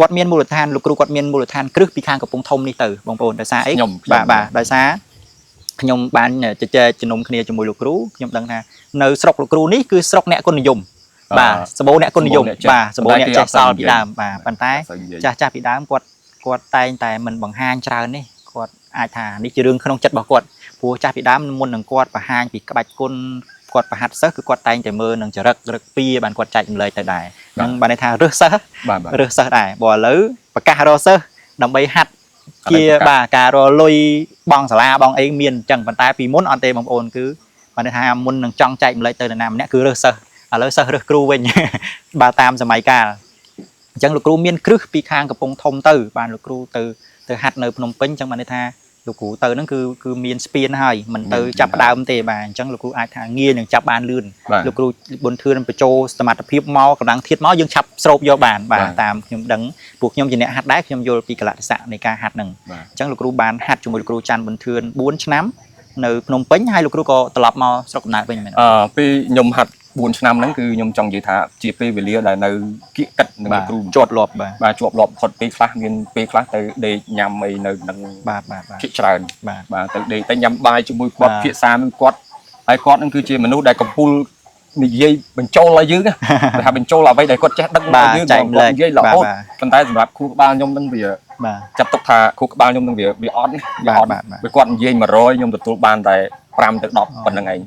គាត់មានមូលដ្ឋានលោកគ្រូគាត់មានមូលដ្ឋានគ្រឹះពីខាងកំពង់ធំនេះទៅបងប្អូនដោយសារអីបាទដោយសារខ្ញុំបានជជែកជំនុំគ្នាជាមួយលោកគ្រូខ្ញុំដឹងថានៅស្រុកលោកគ្រូនេះគឺស្រុកអ្នកគុណនិយមបាទសម្បូរអ្នកគុណនិយមបាទសម្បូរអ្នកចេះសល់ពីដើមបាទប៉ុន្តែចាស់ពីដើមគាត់តែងតែមិនបង្ហាញច្រើននេះគាត់អាចថានេះជារឿងក្នុងចិត្តរបស់គាត់ព្រោះចាស់ពីដើមមុននឹងគាត់បង្ហាញពីក្បាច់គុណគាត់ប្រហាត់សិស្សគឺគាត់តែងតែមើលនឹងចរិតរឹកពីបានគាត់ចែកម្លែកទៅដែរហ្នឹងបានន័យថារើសសិស្សដែរបើឥឡូវប្រកាសរកសិស្សដើម្បីហាត់ជាបាទការរលុយបងសាលាបងអីមានអញ្ចឹងប៉ុន្តែពីមុនអត់ទេបងប្អូនគឺបានន័យថាមុននឹងចង់ចែកម្លែកទៅនរណាម្នាក់គឺរើសសិស្សឥឡូវសិស្សរើសគ្រូវិញបាទតាមសម័យកាលអញ្ចឹងលោកគ្រូមានគ្រឹះពីខាងកំពង់ធំទៅបានលោកគ្រូទៅហាត់នៅភ្នំពេញអញ្ចឹងបានន័យថាលោកគ្រូទៅហ្នឹងគឺមានស្ពានហើយមិនទៅចាប់ដើមទេបាទអញ្ចឹងលោកគ្រូអាចថាងាយនឹងចាប់បានលឿនលោកគ្រូប៊ុនធឿនបញ្ចូលសមត្ថភាពមកកម្លាំងធាតុមកយើងឆាប់ស្រូបយកបានបាទតាមខ្ញុំដឹងពួកខ្ញុំជាអ្នកហាត់ដែរខ្ញុំយល់ពីកលៈទេសៈនៃការហាត់ហ្នឹងអញ្ចឹងលោកគ្រូបានហាត់ជាមួយលោកគ្រូច័ន្ទប៊ុនធឿន4ឆ្នាំនៅភ្នំពេញហើយលោកគ្រូក៏ត្រឡប់មកស្រុកកំណើតវិញមែនពេលខ្ញុំហាត់4ឆ្នាំហ្នឹងគឺខ្ញុំចង់និយាយថាជាពេលវេលាដែលនៅគៀកកិតនឹងគ្រូ ជាប់លាប់បាទជាប់លាប់ផុតពេលខ្លះមានពេលខ្លះទៅដេកញ៉ាំអីនៅនឹងបាទភាគច្រើន បាទ ទៅដេកទៅញ៉ាំបាយជាមួយគាត់ភាសានឹងគាត់ហើយគាត់នឹងគឺជាមនុស្សដែលកំពុលនិយាយបញ្ចូលឲ្យយើងថាបញ្ចូលអ្វីដែលគាត់ចេះដឹងឲ្យយើងគាត់និយាយរហូតប៉ុន្តែសម្រាប់គ្រូក្បាលខ្ញុំនឹងវាចាត់ទុកថាគ្រូក្បាលខ្ញុំនឹងវាអត់វាគាត់និយាយ100ខ្ញុំទទួលបានតែ5ទៅ10ប៉ុណ្្នឹងឯង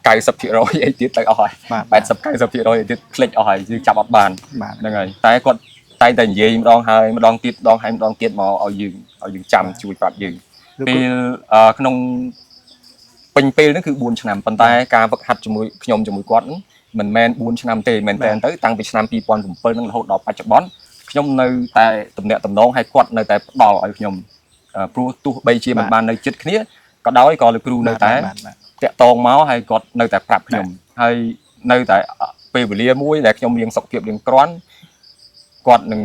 90% អីទៀតទៅអស់ហើយ80-90% អីទៀតផ្លេចអស់ហើយយើងចាប់អត់បានហ្នឹងហើយតែគាត់តែងតែនិយាយម្ដងហើយម្ដងទៀតម្ដងហើយម្ដងទៀតមកឲ្យយើងចាំជួយប្រាប់យើងពេលក្នុងពេញពេលហ្នឹងគឺ4ឆ្នាំប៉ុន្តែការវឹកហាត់ជាមួយខ្ញុំជាមួយគាត់មិនមែន4ឆ្នាំទេមែនតើទៅតាំងពីឆ្នាំ2007ហ្នឹងរហូតដល់បច្ចុប្បន្នខ្ញុំនៅតែតំណាក់តំណងឲ្យគាត់នៅតែផ្ដល់ឲ្យខ្ញុំព្រោះទោះបីជាមិនបាននៅចិត្តគ្នាក៏ដោយក៏លោកគ្រូនៅតែតាក់តងមកហើយគាត់នៅតែប្រាប់ខ្ញុំហើយនៅតែពេលវេលាមួយដែលខ្ញុំមានសុខភាពរៀងក្រាន់គាត់នឹង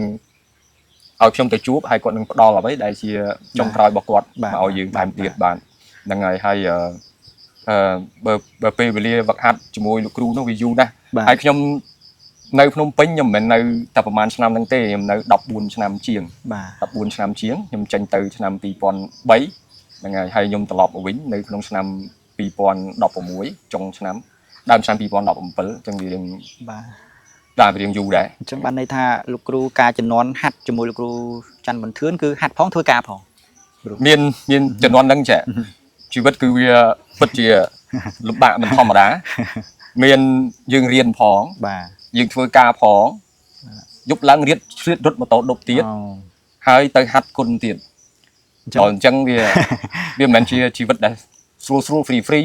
ឲ្យខ្ញុំទៅជួបហើយគាត់នឹងផ្ដល់អ្វីដែលជាចុងក្រោយរបស់គាត់មកឲ្យយើងតាមទៀតបានហ្នឹងហើយហើយបើពេលវេលាវឹកហាត់ជាមួយលោកគ្រូនោះវាយូរណាស់ហើយខ្ញុំនៅភ្នំពេញខ្ញុំមិនមែននៅតែប្រហែលឆ្នាំហ្នឹងទេខ្ញុំនៅ14ឆ្នាំជាង14ឆ្នាំជាងខ្ញុំចេញទៅឆ្នាំ2003ហ្នឹងហើយខ្ញុំត្រឡប់មកវិញនៅក្នុងឆ្នាំ2016ចុងឆ្នាំដើមឆ្នាំ2017អញ្ចឹងវារៀងបាទរៀងយូរដែរអញ្ចឹងបានន័យថាលោកគ្រូការជំនាន់ហាត់ជាមួយលោកគ្រូច័ន្ទប៊ុនធឿនគឺហាត់ផងធ្វើការផងមានជំនាន់ហ្នឹងចា ชีวิตคือវាពិតជាលំបាកមិនធម្មតាមានយើងរៀនផង បាទ យើងធ្វើការផងយប់ឡើងរៀនឆ្លៀតរត់ម៉ូតូដប់ទៀតហើយទៅហាត់គុណទៀតដល់អញ្ចឹងវាមិនមែនជាជីវិតដែលស្រួល free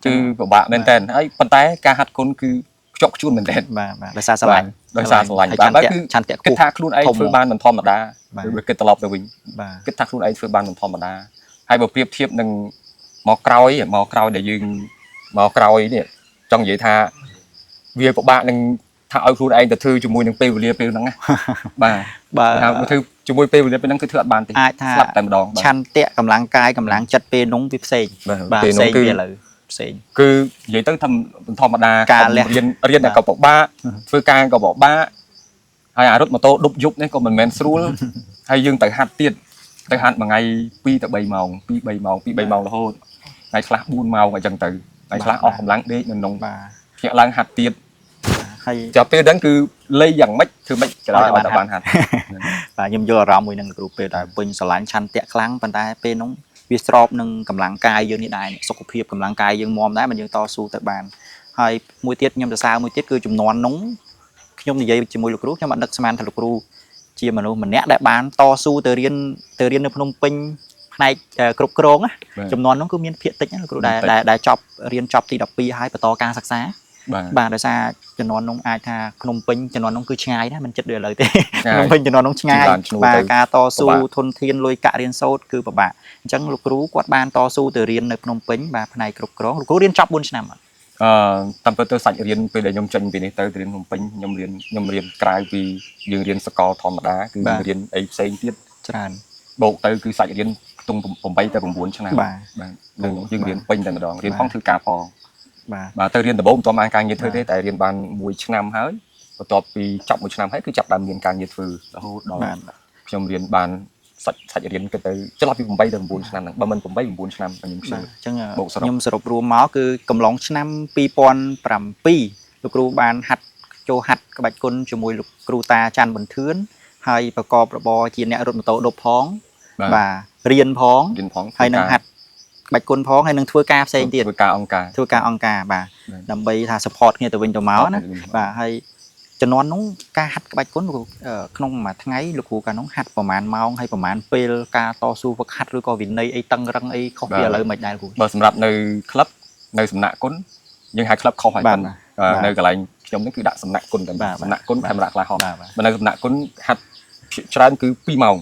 គឺពិបាកមែនតើហើយប៉ុន្តែការហាត់គុណគឺខ្ជាប់ខ្ជួនមែនតើ បាទដោយសារស្រឡាញ់ បាទគឺ ឆន្ទៈ គិតថាខ្លួនឯងធ្វើបានមិនធម្មតាឬគិតត្រឡប់ទៅវិញ បាទ គិតថាខ្លួនឯងធ្វើបានមិនធម្មតាហើយបើប្រៀបធៀបនឹងមកក្រោយដែលយើងមកក្រោយនេះចង់និយាយថាវាពិបាកនឹងថាឲ្យខ្លួនឯងទៅធ្វើជាមួយនឹងពេលវេលាពេលហ្នឹងណាបាទថាធ្វើជាមួយពេលវេលាពេលហ្នឹងគឺធ្វើអត់បានទេ អាចថា ស្លាប់តែម្ដង ឆន្ទៈកម្លាំងកាយកម្លាំងចិត្តពេលនោះវាផ្សេង បាទ ផ្សេងវាឥឡូវផ្សេង គឺនិយាយទៅថាធម្មតា ការលះ រៀនតែក៏ពិបាកធ្វើការក៏ពិបាកហើយអារត់ម៉ូតូដប់យប់នេះក៏មិនមែនស្រួលហើយយើងទៅហាត់ទៀតទៅហាត់មួយថ្ងៃ2ទៅ3ម៉ោង2 3ម៉ោង2 3ម៉ោងរហូតថ្ងៃខ្លះ4ម៉ោងអញ្ចឹងទៅថ្ងៃខ្លះអស់កម្លាំងដេកនៅក្នុង បាទ ភ្ញាក់ឡើងហាត់ទៀត ហើយ ចាប់ពេលហ្នឹងគឺលេងយ៉ាងម៉េចធ្វើម៉េចក៏ដោយឲ្យតែបានហាត់ បាទខ្ញុំយល់អារម្មណ៍មួយនឹងគ្រូពេលតែពេញស្រឡាញ់ឆន្ទៈខ្លាំងប៉ុន្តែពេលនោះវាស្របនឹងកម្លាំងកាយយើងនេះដែរសុខភាពកម្លាំងកាយយើងមាំដែរមិនយើងតស៊ូទៅបានហើយមួយទៀតខ្ញុំសរសើរមួយទៀតគឺចំនួននោះខ្ញុំនិយាយជាមួយលោកគ្រូខ្ញុំអត់នឹកស្មានថាលោកគ្រូជាមនុស្សម្នាក់ដែលបានតស៊ូទៅរៀននៅភ្នំពេញផ្នែកគ្រប់គ្រងណាចំនួននោះគឺមានភាគតិចណាលោកគ្រូដែលចប់រៀនចប់ទី12ហើយបន្តការសិក្សា បាទដោយសារចំនួននោះអាចថាភ្នំពេញចំនួននោះគឺឆ្ងាយណាស់មិនចិត្តដូចឥឡូវទេភ្នំពេញចំនួននោះឆ្ងាយបាទការតស៊ូធនធានលុយកាក់រៀនសូត្រគឺពិបាកអញ្ចឹងលោកគ្រូគាត់បានតស៊ូទៅរៀននៅភ្នំពេញបាទផ្នែកគ្រប់គ្រងលោកគ្រូរៀនចប់4ឆ្នាំអត់ តាមពិតទៅសាច់រៀនពេលដែលខ្ញុំចេញពីនេះទៅរៀនភ្នំពេញខ្ញុំរៀនក្រៅពីយើងរៀនសកលធម្មតាគឺរៀនអីផ្សេងទៀតច្រើនបូកទៅគឺសាច់រៀនខ្ទង់8ទៅ9ឆ្នាំបាទយើងរៀនពេញតែម្ដងរៀនផងធ្វើការផង បាទទៅរៀនដំបូងមិនទាន់បានការងារធ្វើទេតែរៀនបាន1ឆ្នាំហើយបន្ទាប់ពីចប់1ឆ្នាំហើយគឺចាប់ដើមមានការងារធ្វើរហូតដល់ខ្ញុំរៀនបានសាច់រៀនទៅចន្លោះពី8ទៅ9ឆ្នាំហ្នឹងបើមិន8 9ឆ្នាំខ្ញុំជឿអញ្ចឹងខ្ញុំសរុបរួមមកគឺកំឡុងឆ្នាំ2007លោកគ្រូបានហាត់ចូលហាត់ក្បាច់គុណជាមួយលោកគ្រូតាច័ន្ទប៊ុនធឿនហើយប្រកបរបរជាអ្នករត់ម៉ូតូដប់ផងបាទរៀនផងហើយនឹងហាត់ បាច់គុណផងហើយនឹងធ្វើការផ្សេងទៀតធ្វើការអង្គការបាទដើម្បីថា support គ្នាទៅវិញទៅមកណាបាទហើយចំនួននោះការហាត់ក្បាច់គុណក្នុងមួយថ្ងៃលោកគ្រូកាលនោះហាត់ប្រហែលម៉ោងហើយប្រហែលពេលការតស៊ូវឹកហាត់ឬក៏វិន័យអីតឹងរឹងអីខុសពីឥឡូវមិនដែរគ្រូបើសម្រាប់នៅក្លឹបនៅសំណាក់គុណយើងហៅក្លឹបខុសហើយបាទនៅកន្លែងខ្ញុំនេះគឺដាក់សំណាក់គុណតែសំណាក់គុណតែសម្រាប់ខ្លះហោះបើនៅសំណាក់គុណហាត់ច្រើនគឺ2ម៉ោង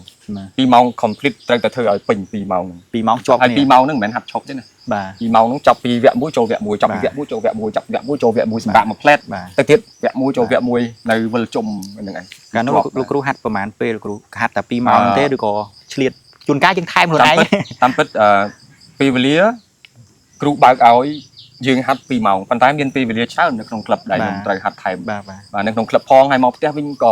2ម៉ោង complete ត្រូវតែធ្វើឲ្យពេញ2ម៉ោង2ម៉ោងជាប់គ្នា2ម៉ោងហ្នឹងមិនមែនហាត់ឈប់ទេណាបាទ2ម៉ោងហ្នឹងចប់ពីវគ្គ1ចូលវគ្គ1ចប់ពីវគ្គ1ចូលវគ្គ1ចាប់វគ្គ1ចូលវគ្គ1សម្រាប់មួយផ្លែតទៅទៀតវគ្គ1ចូលវគ្គ1នៅវិលជុំហ្នឹងឯងកាលនោះលោកគ្រូហាត់ប្រហែលពេលលោកគ្រូហាត់តែ2ម៉ោងទេឬក៏ឆ្លៀតជួនកាលយើងថែមខ្លួនឯងតាមពិតពេលវេលាគ្រូបើកឲ្យយើងហាត់2ម៉ោងប៉ុន្តែមានពេលវេលាច្រើននៅក្នុងក្លឹបដែលខ្ញុំត្រូវហាត់ថែមបាទនៅក្នុងក្លឹបផងហើយមកផ្ទះវិញក៏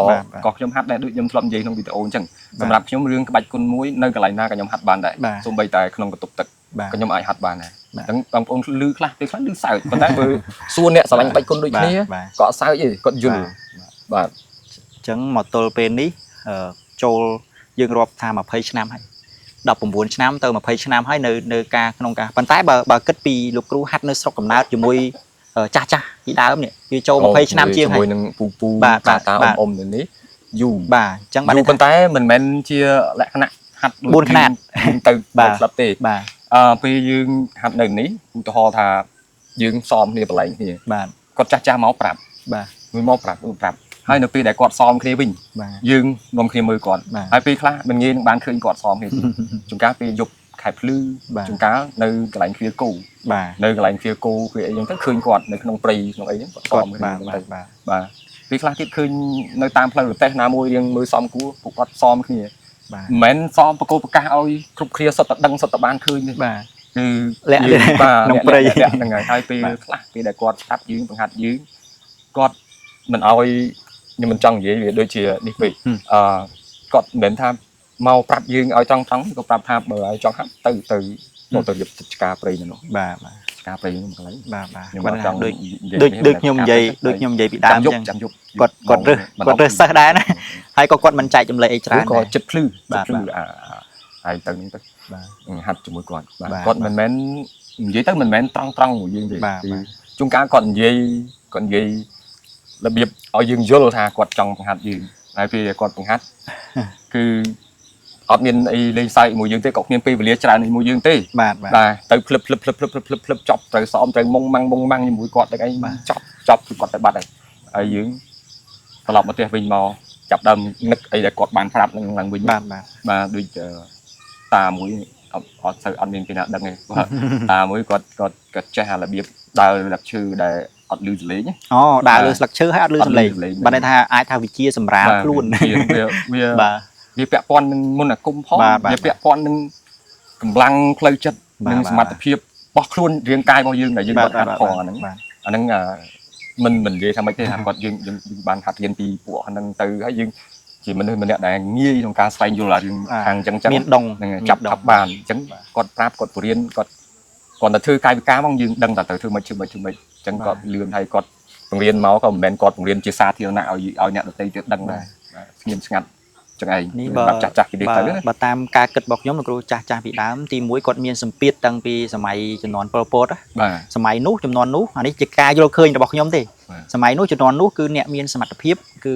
ខ្ញុំហាត់ដែរដូចខ្ញុំធ្លាប់និយាយក្នុងវីដេអូអញ្ចឹងសម្រាប់ខ្ញុំរឿងក្បាច់គុណមួយនៅកន្លែងណាក៏ខ្ញុំហាត់បានដែរសូម្បីតែក្នុងបន្ទប់ទឹកក៏ខ្ញុំអាចហាត់បានដែរអញ្ចឹងបងប្អូនលឺខ្លះពេលខ្លះលឺសើចប៉ុន្តែបើសួរអ្នកស្រឡាញ់ក្បាច់គុណដូចគ្នាក៏អត់សើចទេគាត់យល់បាទអញ្ចឹងមកទល់ពេលនេះចូលយើងរាប់ថា20ឆ្នាំហើយ 19ឆ្នាំទៅ20ឆ្នាំហើយនៅការក្នុងការប៉ុន្តែបើគិតពីលោកគ្រូហាត់នៅស្រុកកំណើតជាមួយចាស់ពីដើមនេះវាចូល20ឆ្នាំជាងហើយជាមួយនឹងពូតាអ៊ំនេះយូរបាទអញ្ចឹងបាទប៉ុន្តែមិនមែនជាលក្ខណៈហាត់4ខ្នាតទៅក្លឹបទេបាទពេលយើងហាត់នៅនេះឧទាហរណ៍ថាយើងសមគ្នាបលែងគ្នាបាទគាត់ចាស់មកប្រាប់បាទមួយមកប្រាប់ហើយនៅពេលដែលគាត់សមគ្នាវិញយើងនាំគ្នាមើលគាត់ហើយពេលខ្លះមិនងាយនឹងបានឃើញគាត់សមគ្នាជួនកាលពេលយប់ខែភ្លឺជួនកាលនៅកន្លែងគ្រាគោបាទនៅកន្លែងគ្រាគោគឺអីចឹងទៅឃើញគាត់នៅក្នុងព្រៃក្នុងអីចឹងគាត់សមគ្នាបាទពេលខ្លះទៀតឃើញនៅតាមផ្លូវរទេះណាមួយរៀងមើលសមគួរពួកគាត់សមគ្នាបាទមិនមែនសមប្រកោប្រកាសឲ្យគ្រប់គ្រាសុទ្ធតែដឹងសុទ្ធតែបានឃើញទេបាទគឺលាក់ក្នុងព្រៃហ្នឹងហើយពេលខ្លះពេលដែលគាត់ស្ដាប់យើងបង្ហាត់យើងគាត់មិនឲ្យខ្ញុំមិនចង់និយាយវាដូចជានេះពេកគាត់មិនមែនថាមកប្រាប់យើងឲ្យត្រង់ក៏ប្រាប់ថាបើឲ្យចង់ហាត់ទៅរៀបកិច្ចការព្រៃនោះបាទការព្រៃនោះកន្លែងបាទខ្ញុំចង់ដូចខ្ញុំនិយាយពីដើមអញ្ចឹងគាត់រើសសិស្សដែរណាហើយក៏គាត់មិនចែកចម្លែកអីច្រើនក៏ចិត្តភ្លឺ ហើយទៅហ្នឹងទៅ បាទ ហាត់ជាមួយគាត់ បាទ គាត់មិនមែននិយាយទៅមិនមែនត្រង់មួយយើងទេ បាទ គឺជួនកាលគាត់និយាយរបៀបឲ្យយើងយល់ថាគាត់ចង់បង្ហាត់យើងហើយពេលគាត់បង្ហាត់ គឺអត់មានអីលេងសើចមួយយើងទេគាត់មានពេលវេលាច្រើនជាមួយយើងទេ បាទ បាទទៅភ្លឹបចប់ត្រូវសមត្រូវមុងម៉ាំងជាមួយគាត់ទៅអីចប់គឺគាត់ទៅបាត់ហើយយើងត្រឡប់មកផ្ទះវិញមកចាប់ដើមនឹកអីដែលគាត់បានប្រាប់នឹងឡើងវិញ បាទ ដូចតាមួយអត់មានគេណាដឹងទេ តាមួយគាត់ចេះអារបៀបដើរលើឈើដែលអត់លឺសលេង អូដើរលើស្លឹកឈើហើយអត់លឺសំឡេងបាទន័យថាអាចថាវិជាសម្រាលខ្លួន បាទ វាពាក់ព័ន្ធនឹងមន្តអាគមផងវាពាក់ព័ន្ធនឹងកម្លាំងផ្លូវចិត្តនិងសមត្ថភាពរបស់ខ្លួនរាងកាយរបស់យើងដែលយើងគាត់ហាត់ផងអាហ្នឹងមិននិយាយថាម៉េចទេថាគាត់យើងបានហាត់រៀនពីពួកហ្នឹងទៅហើយយើងជាមនុស្សម្នាក់ដែលងាយក្នុងការស្វែងយល់អារឿងខាងអញ្ចឹង មានដង នឹងចាប់បានអញ្ចឹងគាត់ប្រាប់គាត់បរៀនគាត់តែធ្វើកាយវិការមកយើងដឹងតែទៅធ្វើមិនអញ្ចឹងគាត់លឿនហើយគាត់បង្រៀនមកក៏មិនមែនគាត់បង្រៀនជាសាធារណៈឲ្យអ្នកដទៃទៀតដឹងដែរស្ងៀមស្ងាត់ចឹងឯង នេះ ប្រាប់ចាស់ពីនេះទៅ បើតាមការគិតរបស់ខ្ញុំលោកគ្រូចាស់ពីដើមទី1គាត់មានសម្ពាធតាំងពីសម័យជំនាន់ប៉ុលពត បាទ សម័យនោះចំនួននោះអានេះជាការយល់ឃើញរបស់ខ្ញុំទេសម័យនោះចំនួននោះគឺអ្នកមានសមត្ថភាពគឺ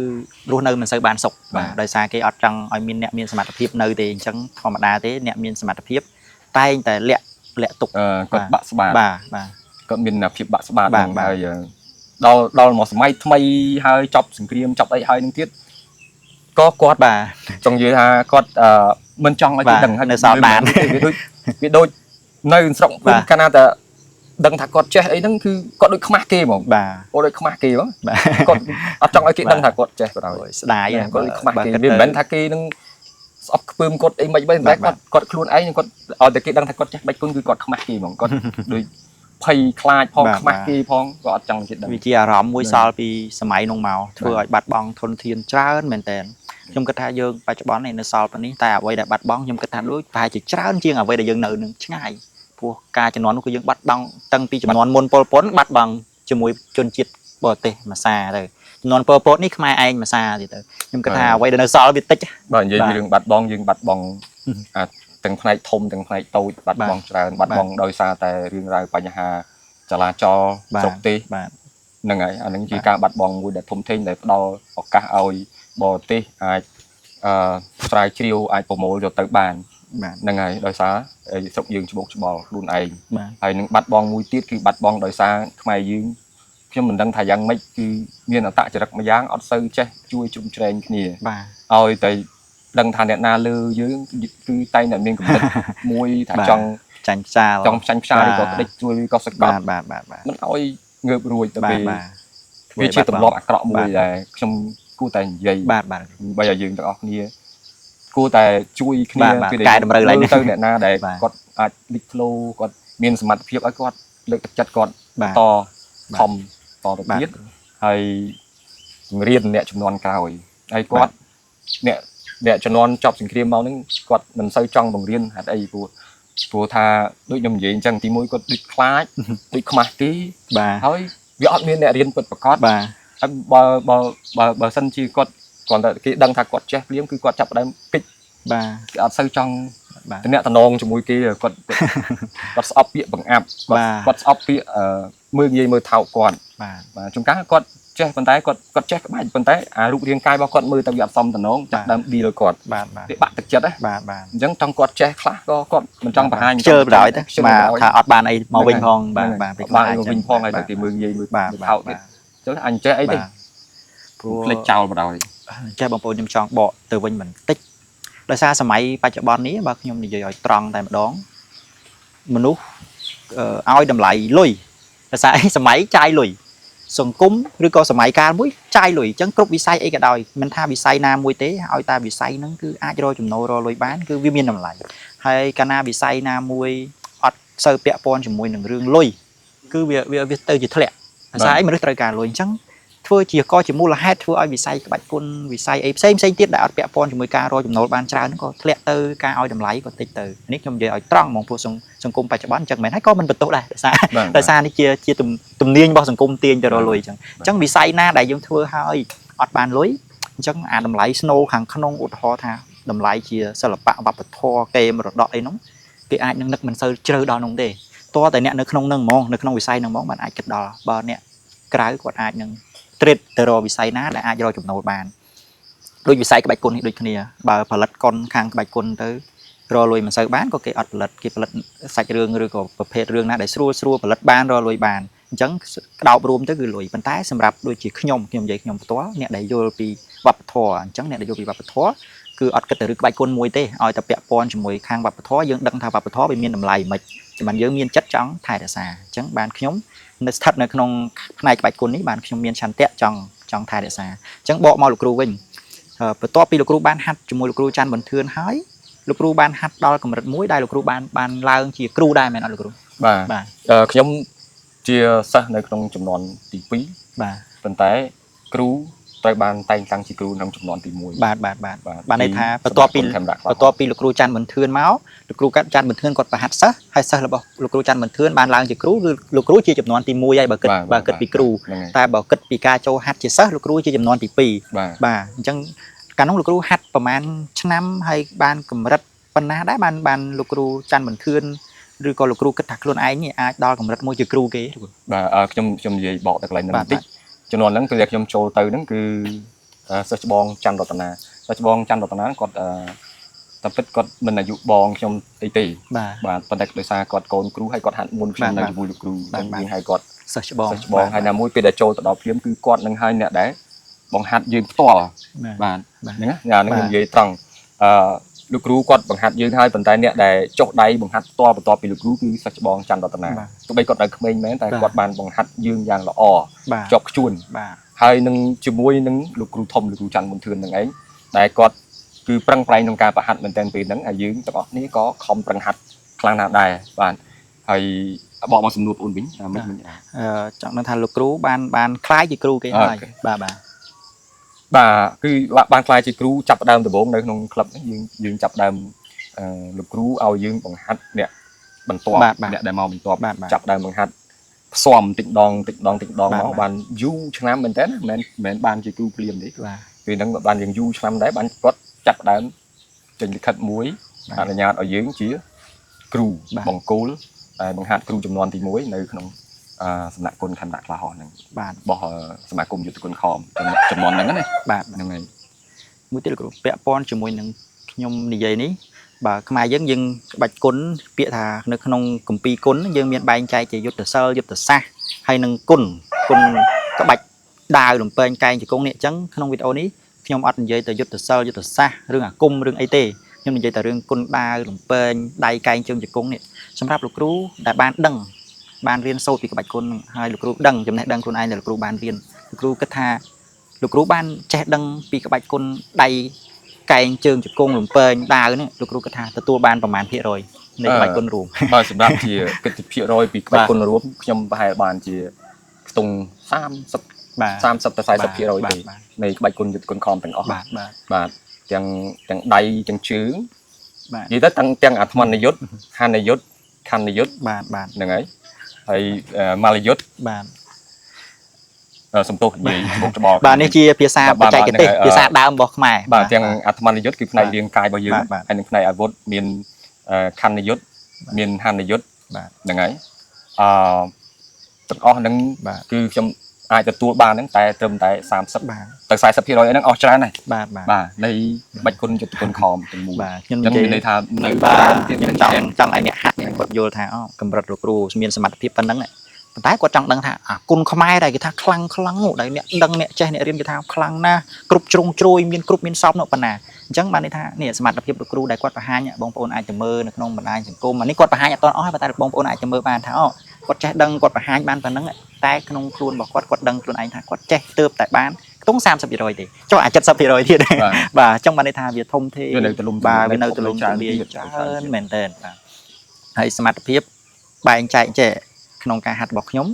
រស់នៅមិនសូវបានសុខបាទដោយសារគេអត់ចង់ឲ្យមានអ្នកមានសមត្ថភាពនៅទេអញ្ចឹងធម្មតាទេអ្នកមានសមត្ថភាពតែងតែលាក់ទុក គាត់បាក់ស្បាត បាទ គាត់មានភាពបាក់ស្បាតហ្នឹងហើយដល់មកសម័យថ្មីហើយចប់សង្គ្រាមចប់អីហើយនឹងទៀតក៏គាត់ បាទ ចង់និយាយថាគាត់មិនចង់ឲ្យគេដឹងហើយ នៅសល់បាន វាដូចនៅស្រុកវិញកាលណាតែដឹងថាគាត់ចេះអីហ្នឹងគឺគាត់ដូចខ្មាស់គេហ្មង បាទ គាត់ដូចខ្មាស់គេហ្មង បាទ គាត់អត់ចង់ឲ្យគេដឹងថាគាត់ចេះក៏ដោយ ស្ដាយ គាត់ដូចខ្មាស់គេវាមិនមែនថាគេនឹងស្អប់ខ្ពើមគាត់អីមិនបែបគាត់ខ្លួនឯងគាត់ឲ្យតែគេដឹងថាគាត់ចេះបាច់គុណគឺគាត់ខ្មាស់គេហ្មងគាត់ដូចភ័យខ្លាចផងខ្មាស់គេផងគាត់អត់ចង់គេដឹង វាជាអារម្មណ៍មួយសល់ពីសម័យនោះមកធ្វើឲ្យបាត់បង់ធនធានច្រើនមែនតើខ្ញុំគិតថាយើងបច្ចុប្បន្ននេះនៅសល់ប៉ុណ្នេះតែអ្វីដែលបាត់បង់ខ្ញុំគិតថាដូចប្រហែលជាច្រើនជាងអ្វីដែលយើងនៅនឹងឆ្ងាយព្រោះការជំនាន់នោះគឺយើងបាត់បង់តាំងពីជំនាន់មុនប៉ុលពតបាត់បង់ជាមួយជនជាតិបរទេសមួយសាទៅជំនាន់ប៉ុលពតនេះខ្មែរឯងមួយសាទៀតទៅខ្ញុំគិតថាអ្វីដែលនៅសល់វាតិច បាទនិយាយពីរឿងបាត់បង់យើងបាត់បង់ទាំងផ្នែកធំទាំងផ្នែកតូចបាត់បង់ច្រើនបាត់បង់ដោយសារតែរឿងរ៉ាវបញ្ហាចលាចលស្រុកទេស បាទ ហ្នឹងហើយអានឹងជាការបាត់បង់មួយដែលធំធេងដែលផ្ដល់ឱកាសឲ្យបរទេសអាចស្រាវជ្រាវអាចប្រមូលយកទៅបាន បាទ ហ្នឹងហើយដោយសារស្រុកយើងច្បោកច្បល់ខ្លួនឯង បាទ ហើយនឹងបាត់បង់មួយទៀតគឺបាត់បង់ដោយសារខ្មែរយើងខ្ញុំមិនដឹងថាយ៉ាងម៉េចគឺមានអត្តចរិតម្យ៉ាងអត់សូវចេះជួយជ្រោមជ្រែងគ្នា បាទ ឲ្យតែដឹងថាអ្នកណាលើយើងគឺតែងតែមានកម្រិតមួយថាចង់ ចាញ់ផ្សាល ចង់ផ្សាញ់ផ្សាយក៏ក្តិចជួយក៏សក បាទ ត់ បាទ មិនឲ្យងើបរួចទៅ បាទ ពេល បាទ វាជាទម្លាប់អាក្រក់មួយដែលខ្ញុំគួរតែនិយាយ បាទ បីឲ្យយើងទាំងអស់គ្នាគួរតែជួយគ្នា កែតម្រូវឡើង ទៅអ្នកណាដែល បាទ គាត់អាចលិចធ្លោគាត់មានសមត្ថភាពឲ្យគាត់លើកទឹកចិត្តគាត់ បាទ តខំតទៅទៀតហើយបង្រៀនអ្នកចំនួនក្រោយហើយគាត់អ្នកចំនួនចប់សង្គ្រាមមកហ្នឹងគាត់មិនសូវចង់បង្រៀនហេតុអីព្រោះថាដូចខ្ញុំនិយាយអញ្ចឹងទីមួយគាត់ដូចខ្លាចដូចខ្មាស់គេ បាទ ហើយវាអត់មានអ្នករៀនពិតប្រាកដ បាទ ហើយបើសិនជាគាត់គ្រាន់តែគេដឹងថាគាត់ចេះភ្លាមគឺគាត់ចាប់ផ្ដើមកិច្ច បាទ គេអត់សូវចង់ បាទ តំណែងតំណងជាមួយគេគាត់ស្អប់ពាក្យបង្អាប់គាត់ស្អប់ពាក្យមើលងាយមើលថោកគាត់ បាទ បាទជួនកាលគាត់ចេះប៉ុន្តែគាត់ចេះក្បាច់ប៉ុន្តែអារូបរាងកាយរបស់គាត់មើលទៅវាអត់សមតំណងចាប់ដើមឌីលគាត់ បាទ វាបាក់ទឹកចិត្តណា បាទ អញ្ចឹងចង់គាត់ចេះខ្លះក៏គាត់មិនចង់បង្ហាញ ជើបដល់ទៅបាទថាអត់បានអីមកវិញផងបាទបាទ បានមកវិញផងហើយតែគេមើលងាយមើល បាទ ថោកទៀតអញ្ចឹងអញចេះអីទេ ព្រោះ ផ្លេចចោលបណ្ដោយ ចេះបងប្អូនខ្ញុំចង់បកទៅវិញបន្តិចដោយសារសម័យបច្ចុប្បន្ននេះបើខ្ញុំនិយាយឲ្យត្រង់តែម្ដងមនុស្សឲ្យតម្លៃលុយដោយសារសម័យចាយលុយសង្គមឬក៏សម័យកាលមួយចាយលុយអញ្ចឹងគ្រប់វិស័យអីក៏ដោយមិនថាវិស័យណាមួយទេឲ្យតែវិស័យហ្នឹងគឺអាចរកចំណូលរកលុយបានគឺវាមានតម្លៃហើយកាលណាវិស័យណាមួយអត់សូវពាក់ព័ន្ធជាមួយនឹងរឿងលុយគឺវាទៅជាធ្លាក់ដោយសារមនុស្សត្រូវការលុយអញ្ចឹងធ្វើជាក៏ជាមូលហេតុធ្វើឲ្យវិស័យក្បាច់គុណវិស័យអីផ្សេងទៀតដែលអត់ពាក់ព័ន្ធជាមួយការរកចំណូលបានច្រើនហ្នឹងក៏ធ្លាក់ទៅការឲ្យតម្លៃក៏តិចទៅនេះខ្ញុំនិយាយឲ្យត្រង់ហ្មងព្រោះសង្គមបច្ចុប្បន្នអញ្ចឹងមែនហើយក៏មិនបន្ទោសដែរដោយសារនេះជាទំនាញរបស់សង្គមទាញទៅរកលុយអញ្ចឹងវិស័យណាដែលយើងធ្វើឲ្យអត់បានលុយអញ្ចឹងអាតម្លៃស្នូលខាងក្នុងឧទាហរណ៍ថា đầm lái chia sao là bạn bạc thò kê mà đọt ấy nó cái ai nâng nực mình sơ chơi đo nông đề to tại nè nó không nâng mong nó không bị say nâng mong bạn ai kịch đo bờ nè cái của ai nâng trade từ rồi bị say ná là ai rồi chụp nồi bàn đôi bị say cái bạch côn đôi kia bà phải lật con khang bạch côn tới rồi lùi mà sơ bán có cái ọt lật cái lật sạch rương rồi có phê rương na để xua phải lật bán rồi lùi bàn chẳng đào rùm tới người lùi bàn tay xem rạp đôi chỉ nhom vậy nhom toá nè để vô bị vấp thò chẳng nè để vô bị vấp thòคืออดกระตือรือใบก้นมวยเต้ออยแต่เปียปอนจมวยข้างบับท้อยังดังทาบับท้อไปเมียนน้ำลายมันมันเยอะเมียนจัดจังถ่ายแต่สาจังบานขยมในทัดในขนมในใบก้นนี้บานขยมเมียนชันเตะจังถ่ายแต่สาจังบอกมาลูกครูวิ่งเปิดตัวปีลูกครูบ้านฮัดจมวยลูกครูจันบนเทือนหายลูกครูบ้านฮัดดอลกับมันมวยได้ลูกครูบ้านลาวจีครูได้ไหมนะลูกครูบ่าขยมเจียซะในขนมจำนวนตีปีบ่าเป็นแต่ครูtại ban tay tăng chỉ cừu nằm trong nón tìm mùi bạn này thàประตูปีลูกครูจันเหมือนเทือนเมาส์ลูกครูจันเหมือนเทือนกดประหัตซะให้ซะแล้วบอกลูกครูจันเหมือนเทือนบ้านลางจีครูคือลูกครูจีจำนวนตีมวยใหญ่บ่เกิดปีครูแต่บ่เกิดปีกาโจฮัตจีซะลูกครูจีจำนวนตีปีบ่จังการน้องลูกครูฮัตประมาณชั้นให้บ้านกำรัดปัญหาได้บ้านลูกครูจันเหมือนเทือนหรือก็ลูกครูกระถักล้วนไอ้เนี่ยดอลกำรัดมวยจีครูเก๋จำยี่บอกแต่ไรนั่นติ๊กจำนวนนั้นคือเรียกยมโจตือนั่นคือสัจบองจันรัตนาสัจบองจันรัตนากดตับเป็ดกดมันอายุบองยมตีบ่าตอนเด็กโดยซากดโกนครูให้กดหันมุนยมในบุญครูยิงให้กดสัจบองให้นำมวยเป็นแต่โจตดอกเพียมคือกดนั่งให้เนี่ยได้บองหัดยืนตัวบ่าเนี่ยงานนั่งยืนตรังลูกครูกดบางหัดยืนให้ปัจจัยเนี่ยได้โจได้บางหัดตัวปีลูกครูคือสัจบองจันรัตนาตัวไปกดได้เขมรแม้แต่กดบานบางหัดยืนอย่างละอ้อจอกชวนให้นึงจมวยนึงลูกครูทอมลูกครูจันบนเทือนนึงไอ้แต่กดคือปรังไพรนงการประหัดเหมือนแต่ปีนั้นไอ้ยืนแต่ก็นี่ก็คอมปรังหัดคลางนาได้บ้านให้บอกมาสำรวจอุ่นบิ้งไม่จากนั้นทานลูกครูบ้านคล้ายจีครูกี่อะไรบ่าคือบ้านคลายจีครูจับดามตัวบงในนงคลับยืนจับดามลูกครูเอายืนบังหัดเนี่ยบรรตัวเนี่ยได้มาบรรตัวจับดามบังหัดซ้อมติดดองเนาะบ้านยูชนะเป็นแต่เหมือนบ้านจีครูเปลี่ยนดิคือนั่งบ้านยังยูชนะได้บ้านก็จับดามจนขัดมวยอะไรเงี้ยเอายืนจีครูบังกูบังหัดครูจำนวนตีมวยในขนมสมัครคนขันดักลาหอหนึ่งบอกสมัครกลุ่มยุติคนคอมจำนวนนั้นเลยยังไงมุ้ยที่เราเปียปอนจมูกหนึ่งยมในใจนี้บ่าขมายยังบัดก้นเปียธาในขนมกลุ่มปีก้นยังมีใบใจจะยุติเซอร์ยุติซาให้หนึ่งก้นก็บัดดาวหลุมเปิลใจจะก้นเนี่ยจังขนมวิดีโอนี้ยมอัดในใจแต่ยุติเซอร์ยุติซาเรื่องกุ้มเรื่องไอเต้ยมในใจแต่เรื่องก้นดาวหลุมเปิลได้ใจจังจะก้นเนี่ยสำหรับลูกรู้แต่บ้านดังบ้านเรียนโซ่ปีกับบัดคนให้ลูกครูดังจำแนกดังคนไอ้แต่ลูกครูบ้านเรียนลูกครูกระทาลูกครูบ้านแจ้ดังปีกับบัดคนใดไก่เจิงจุดกงหลุมเปิลดาวเนี่ยลูกครูกระทาแต่ตัวบ้านประมาณเพียรอยในบัดคนรวมสำหรับที่กติเพียรอยปีกับบัดคนรวมยมไปบ้านที่ตรง30แต่ใส่สับเพียรอยปีในบัดคนจุดคนคอมเป็นออกบาทยังใดยังชื้นยี่ถ้าตั้งอัตมันในยศหันในยศคันในยศบาทยังไงไอ้มาลายศสมโตใหญ่บุกจะบอกบ้านนี้ชีเพียซาปัจจัยเกติเพียซาดาวบอกใหม่บ้านยังอัตมันในยศคือในเรียงกายบ่ยืนไอ้หนึ่งในอาวุธมีนคันในยศมีนหันในยศยังไงตัดอ้อนั่งคือจำอาจจะตัวบ้านนั่งแต่เติมแต่30แต่ใส่สับเพียรอยนั่งออกจ้าไหนบ้านในบัดคนจุดคนคอมเป็นมูยังมีในทางในบ้านจังไอเนี่ยหักเนี่ยแบบโยธาอ้อกำรัดลูกครูมีสมัติพิพันธ์นั่งเนี่ยแต่ก็จังดังท่ากุนขมายได้กีตาคลังได้เนี่ยดังเนี่ยใจเนี่ยเรียนกีตาคลังนะกรุบจงโจยมีกรุบมีซอฟเนาะปนน่ะจังบ้านนี้ท่าเนี่ยสมัติพิพันธ์ลูกครูได้กวาดประหารเนี่ยบองปอนอาจจะมือนึกน้องบันไดสังคมอันนี้กวาดประหารเนี่ยตอนอ้อยประตาบองปอนอาจจะมือบ้านท่าอ้อกวาดใจดังกวาดประหารบ้านปนนั่งแต่ขนมครูนบอกกวาดดังครูนไอ้ท่ากวาดใจเติบแต่บ้านต้อง30 rồi thì choอาจจะ30 rồi thiệt và trong ban này thà Việt thông thì bà bên đâu từ lùng từ đi hơn mền tên hay smart phép bài anh chạy trẻ nông ca hạt bọc nhóm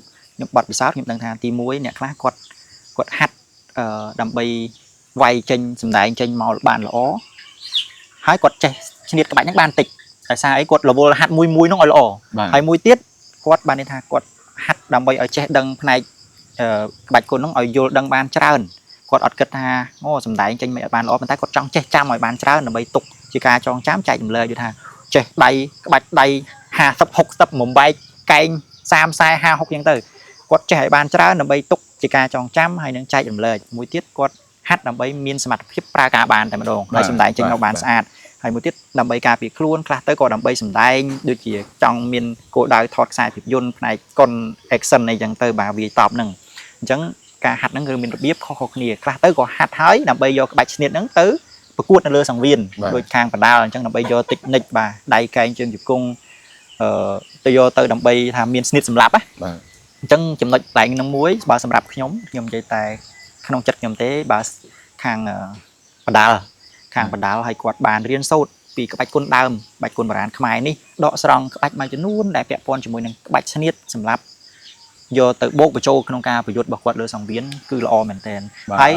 bọt bị sáp những đằng thà tim muối nè khác quạt hạt đầm bay vay trên sầm đại trên màu bàn lỏ hái quạt trẻ nhiệt các bạn nhắc bàn tịch tại sao ấy quạt là vô hạt muối nó gọi lỏ hay muối tiết quạt ban này thà quạt hạt đầm bay ở trẻ đằng này bạch cồn nó ở vô đằng ban trơnก គាត់អត់គិតថាអូសំដែងចេញមិនបានល្អប៉ុន្តែគាត់ចង់ចេះចាំឲ្យបានច្រើនដើម្បីទុកជាការចងចាំចែករំលែកយល់ថាចេះដៃក្បាច់ដៃ50 60មុំបែកកែង30 40 50 60ចឹងទៅគាត់ចេះឲ្យបានច្រើនដើម្បីទុកជាការចងចាំហើយនឹងចែករំលែកមួយទៀតគាត់ហាត់ដើម្បីមានសមត្ថភាពប្រើការបានតែម្ដងហើយសំដែងចេញមកបានស្អាតហើយមួយទៀតដើម្បីការពារខ្លួនខ្លះទៅក៏ដើម្បីសំដែងដូចជាចង់មានគោលដៅថតខ្សែភាពយន្តផ្នែកកុន action អីចឹងទៅបាទវាតបហ្នឹងអញ្ចឹងការហាត់ហ្នឹងគឺមានរបៀបខុសៗគ្នាខ្លះទៅក៏ហាត់ហើយដើម្បីយកក្បាច់ឈ្នាតហ្នឹងទៅប្រកួតនៅលើសង្វៀនដូចខាងបណ្ដាលអញ្ចឹងដើម្បីយកតិចនិចបាទដៃកែងជើងជង្គង់ទៅយកទៅដើម្បីថាមានស្និតសម្លាប់ណាបាទអញ្ចឹងចំណុចកន្លែងហ្នឹងមួយបើសម្រាប់ខ្ញុំនិយាយតែក្នុងចិត្តខ្ញុំទេបើខាងបណ្ដាលហើយគាត់បានរៀនសូត្រពីក្បាច់គុនដើមក្បាច់គុនបុរាណខ្មែរនេះដកស្រង់ក្បាច់មួយចំនួនដែលពាក់ព័ន្ធជាមួយនឹងក្បាច់ឈ្នាតសម្រាប់យកទៅបូកបញ្ចូលក្នុងការប្រយុទ្ធរបស់គាត់លើសង្វៀនគឺល្អមែនទែនហើយ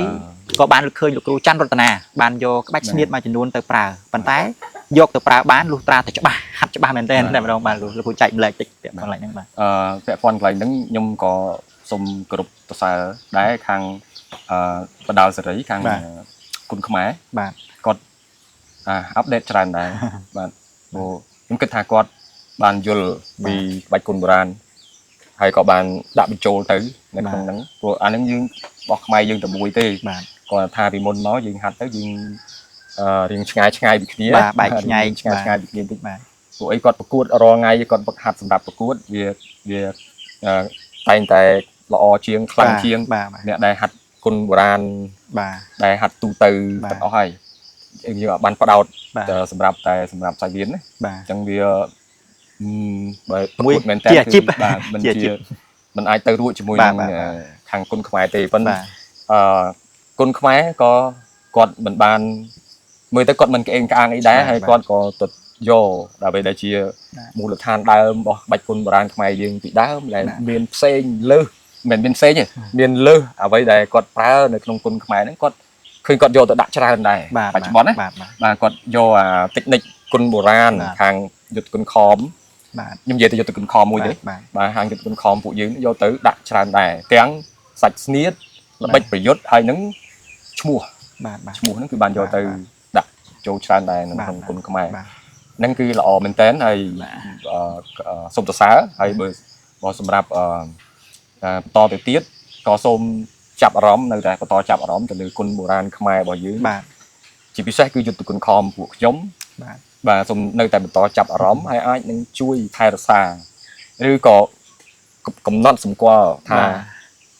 ក៏បានឃើញលោកគ្រូច័ន្ទរតនាបានយកក្បាច់ឈ្នាតមួយចំនួនទៅប្រើប៉ុន្តែយកទៅប្រើបានលុះត្រាតែច្បាស់ហាត់ច្បាស់មែនទែនតែម្ដងបានលោកគ្រូចែកម្លែកតិចពាក់ព័ន្ធកន្លែងហ្នឹងបាទពាក់ព័ន្ធកន្លែងហ្នឹងខ្ញុំក៏សូមគោរពសរសើរដែរខាងបដាលសេរីខាងគុនខ្មែរបាទគាត់អាប់ដេតច្រើនដែរបាទព្រោះខ្ញុំគិតថាគាត់បានយល់ពីក្បាច់គុនបុរាណហើយក៏បានដាក់បញ្ចូលទៅនៅក្នុងហ្នឹងព្រោះអាហ្នឹងយើងរបស់ខ្មែរយើងតែមួយទេបាទគាត់ថាពីមុនមកយើងហាត់ទៅយើងរៀងឆ្ងាយពីគ្នាបាទបែកឆ្ងាយពីគ្នាតិចបាទព្រោះអីគាត់ប្រកួតរាល់ថ្ងៃគាត់បង្ហាត់សម្រាប់ប្រកួតវាតែងតែល្អជាងខ្លាំងជាងអ្នកដែលហាត់គុនបុរាណបាទដែលហាត់ទូទៅទាំងអស់ហើយយើងអាចបានផ្ដោតសម្រាប់សាច់វៀនណាអញ្ចឹងវាបើប្រកួតមែនតើគឺបាទមិនអាចទៅរួចជាមួយនឹងខាងគុនខ្មែរទេប៉ុន្តែគុនខ្មែរក៏គាត់មិនបានមើលទៅគាត់មិនក្អេងក្អាងអីដែរហើយគាត់ក៏ទៅយកដើម្បីដែលជាមូលដ្ឋានដើមរបស់ក្បាច់គុនបុរាណខ្មែរយើងពីដើមដែលមានផ្សេងលើសមិនមានផ្សេងទេមានលើសអ្វីដែលគាត់ប្រើនៅក្នុងគុនខ្មែរហ្នឹងគាត់ឃើញគាត់យកទៅដាក់ច្រើនដែរបច្ចុប្បន្នណាបាទគាត់យកតិចនិចគុនបុរាណខាងយុទ្ធគុនខំបាទខ្ញុំនិយាយទៅយុទ្ធគុនខំមួយទេបាទខាងយុទ្ធគុនខំពួកយើងយកទៅដាក់ច្រើនដែរទាំងសាច់ស្នៀតល្បិចប្រយុទ្ធហើយនឹងឈ្មោះឈ្មោះហ្នឹងគឺបានយកទៅដាក់ចូលច្រើនដែរនៅក្នុងគុនខ្មែរហ្នឹងគឺល្អមែនតើហើយសូមសរសើរហើយបើសម្រាប់បន្តទៅទៀតក៏សូមចាប់អារម្មណ៍នៅតែបន្តចាប់អារម្មណ៍ទៅលើគុនបុរាណខ្មែររបស់យើងបាទជាពិសេសគឺយុទ្ធគុនខំពួកខ្ញុំបាទសូមនៅតែបន្តចាប់អារម្មណ៍ហើយអាចនឹងជួយថែរក្សាឬក៏កំណត់សម្គាល់ថា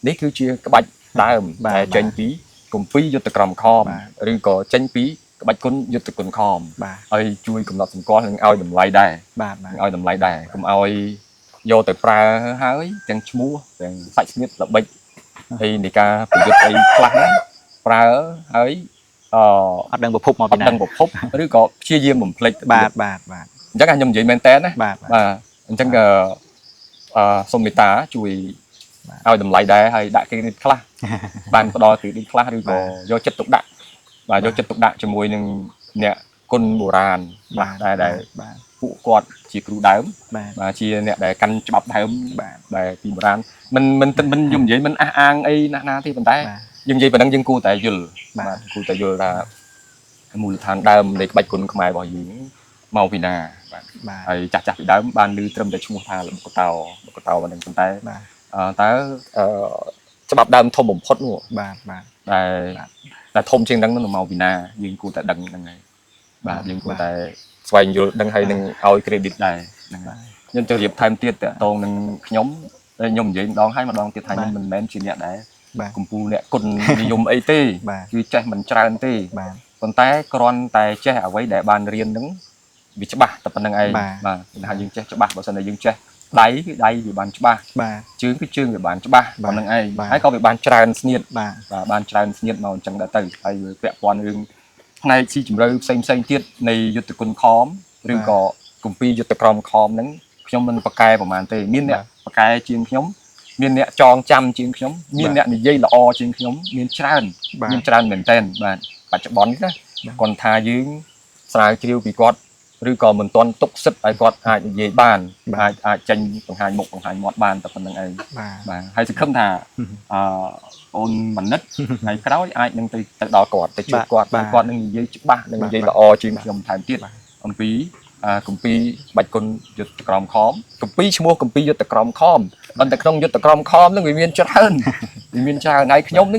នេះគឺជាក្បាច់ដើមដែលចេញពីគម្ពីរយុទ្ធក្រមខំឬក៏ចេញពីក្បាច់គុនយុទ្ធគុនខំហើយជួយកំណត់សម្គាល់និងឲ្យតម្លៃដែរឲ្យតម្លៃដែរកុំឲ្យយកទៅប្រើហើយទាំងឈ្មោះទាំងសាច់ស្នៀតល្បិចហើយនៃការប្រយុទ្ធអីខ្លះហ្នឹងប្រើហើយអត់ដឹងប្រភពមកពីណាអត់ដឹងប្រភពឬក៏ព្យាយាមបំភ្លេចបាទអញ្ចឹងខ្ញុំនិយាយមែនតើណាបាទអញ្ចឹងសូមមេត្តាជួយឲ្យតម្លៃដែរហើយដាក់គ្រីឌីតខ្លះបានផ្ដល់គ្រីឌីតខ្លះឬក៏យកចិត្តទុកដាក់បាទយកចិត្តទុកដាក់ជាមួយនឹងអ្នកគុនបុរាណបាទដែលពួកគាត់ជាគ្រូដើមបាទជាអ្នកដែលកាន់ច្បាប់ដើមបាទដែលពីបុរាណមិនខ្ញុំនិយាយមិនអះអាងអីណាទេប៉ុន្តែយើងនិយាយប៉ុណ្ណឹងយើងគួរតែយល់បាទគួរតែយល់ថាមូលដ្ឋានដើមនៃក្បាច់គុនខ្មែររបស់យើងមកពីណាបាទហើយចាស់ពីដើមបានឮត្រឹមតែឈ្មោះថាបកតោប៉ុណ្ណឹងប៉ុន្តែតើច្បាប់ដើមធំបំផុតនោះបាទតែធំជាងហ្នឹងមកពីណាយើងគួរតែដឹងហ្នឹងហើយបាទយើងគួរតែស្វែងយល់ដឹងហើយនឹងឲ្យ credit ដែរហ្នឹងហើយខ្ញុំជម្រាបថែមទៀតតងនឹងខ្ញុំនិយាយម្ដងហើយម្ដងទៀតថាខ្ញុំមិនមែនជាអ្នកដែរកម្ពុជាអ្នកគុណនិយមអីទេគឺចេះមិនច្រើនទេប៉ុន្តែគ្រាន់តែចេះអ្វីដែលបានរៀនហ្នឹងវាច្បាស់តែប៉ុណ្្នឹងឯងបាទថាយើងចេះច្បាស់បើសិនតែយើងចេះដៃគឺដៃវាបានច្បាស់ជើងគឺជើងវាបានច្បាស់ប៉ុណ្្នឹងឯងហើយក៏វាបានច្រើនស្នៀតបាទបានច្រើនស្នៀតមកអញ្ចឹងដែរទៅហើយវាពាក់ព័ន្ធរឿងផ្នែកស៊ីជម្រៅផ្សេងទៀតនៃយុទ្ធគុនខំឬក៏គម្ពីរយុទ្ធក្រមខំហ្នឹងខ្ញុំមិនប្រកែប្រហែលទេមានអ្នកប្រកែជាងខ្ញុំមានអ្នកចងចាំជាងខ្ញុំមានអ្នកនិយាយល្អជាងខ្ញុំមានច្រើនមែនតើបាទបច្ចុប្បន្ននេះណាគាត់ថាយើងស្រាវជ្រាវពីគាត់ ឬក៏មិនទាន់ទុកសិទ្ធឲ្យគាត់អាចនិយាយបានអាចចេញបង្ហាញមុខបង្ហាញមាត់បានតែប៉ុណ្្នឹងឯងបាទហើយសង្ឃឹមថាអូនមនិតថ្ងៃក្រោយអាចនឹងទៅដល់គាត់ទៅជួបគាត់គាត់នឹងនិយាយច្បាស់នឹងនិយាយល្អជាងខ្ញុំថែមទៀតអំពីគម្ពីរបាច់គុណយុទ្ធក្រមខំគម្ពីរឈ្មោះគម្ពីរយុទ្ធក្រមខំប៉ុន្តែក្នុងយុទ្ធក្រមខំនឹងវាមានច្រើនហើយខ្ញុំមិ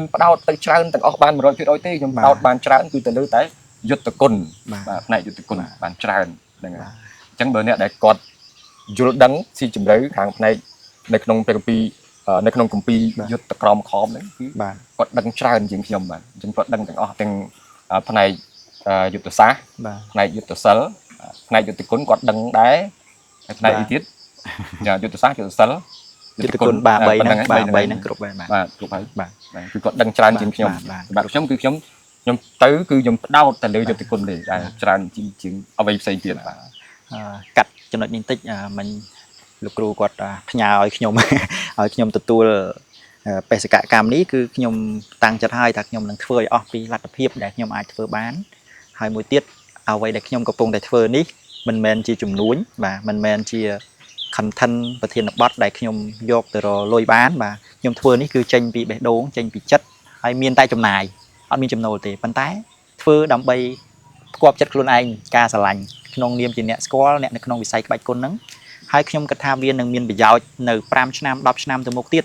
នផ្ដោតទៅច្រើនទាំងអស់បាន 100% ទេខ្ញុំផ្ដោតបានច្រើនគឺទៅលើតែយុទ្ធគុណបាទផ្នែកយុទ្ធគុណបានច្រើនហ្នឹងហើយអញ្ចឹងបើអ្នកដែលគាត់យល់ដឹងស៊ីជម្រៅខាងផ្នែកនៅក្នុងគម្ពីរយុទ្ធក្រមខំហ្នឹងគឺគាត់ដឹងច្រើនជាងខ្ញុំបាទអញ្ចឹងគាត់ដឹងទាំងអស់ទាំងផ្នែកយុទ្ធសាស្ត្រផ្នែកយុទ្ធសិលផ្នែកយុទ្ធគុណគាត់ដឹងដែរហើយផ្នែកនេះទៀតយុទ្ធសាស្ត្រយុទ្ធសិលយុទ្ធគុណបាទ3ហ្នឹងគ្រប់ហើយបាទគ្រប់ហើយបាទគឺគាត់ដឹងច្រើនជាងខ្ញុំសម្រាប់ខ្ញុំគឺខ្ញុំទៅគឺខ្ញុំផ្ដោតទៅលើយុទ្ធគុណទេតែច្រើនជាងអ្វីផ្សេងទៀតបាទកាត់ចំណុចនេះបន្តិចមិញលោកគ្រូគាត់ផ្ញើឲ្យខ្ញុំទទួលបេសកកម្មនេះគឺខ្ញុំតាំងចិត្តឲ្យថាខ្ញុំនឹងធ្វើឲ្យអស់ពីលទ្ធភាពដែលខ្ញុំអាចធ្វើបានហើយមួយទៀតអ្វីដែលខ្ញុំកំពុងតែធ្វើនេះមិនមែនជាចំនួនបាទមិនមែនជា content ប្រធានបទដែលខ្ញុំយកទៅរលុយបានបាទខ្ញុំធ្វើនេះគឺចេញពីបេះដូងចេញពីចិត្តហើយមានតែចំណាយអត់មានចំណូលទេប៉ុន្តែធ្វើដើម្បីផ្គាប់ចិត្តខ្លួនឯងការស្រឡាញ់ក្នុងនាមជាអ្នកស្គាល់អ្នកនៅក្នុងវិស័យក្បាច់គុណហ្នឹងហើយខ្ញុំគិតថាវានឹងមានប្រយោជន៍នៅ5ឆ្នាំ10ឆ្នាំទៅមុខទៀត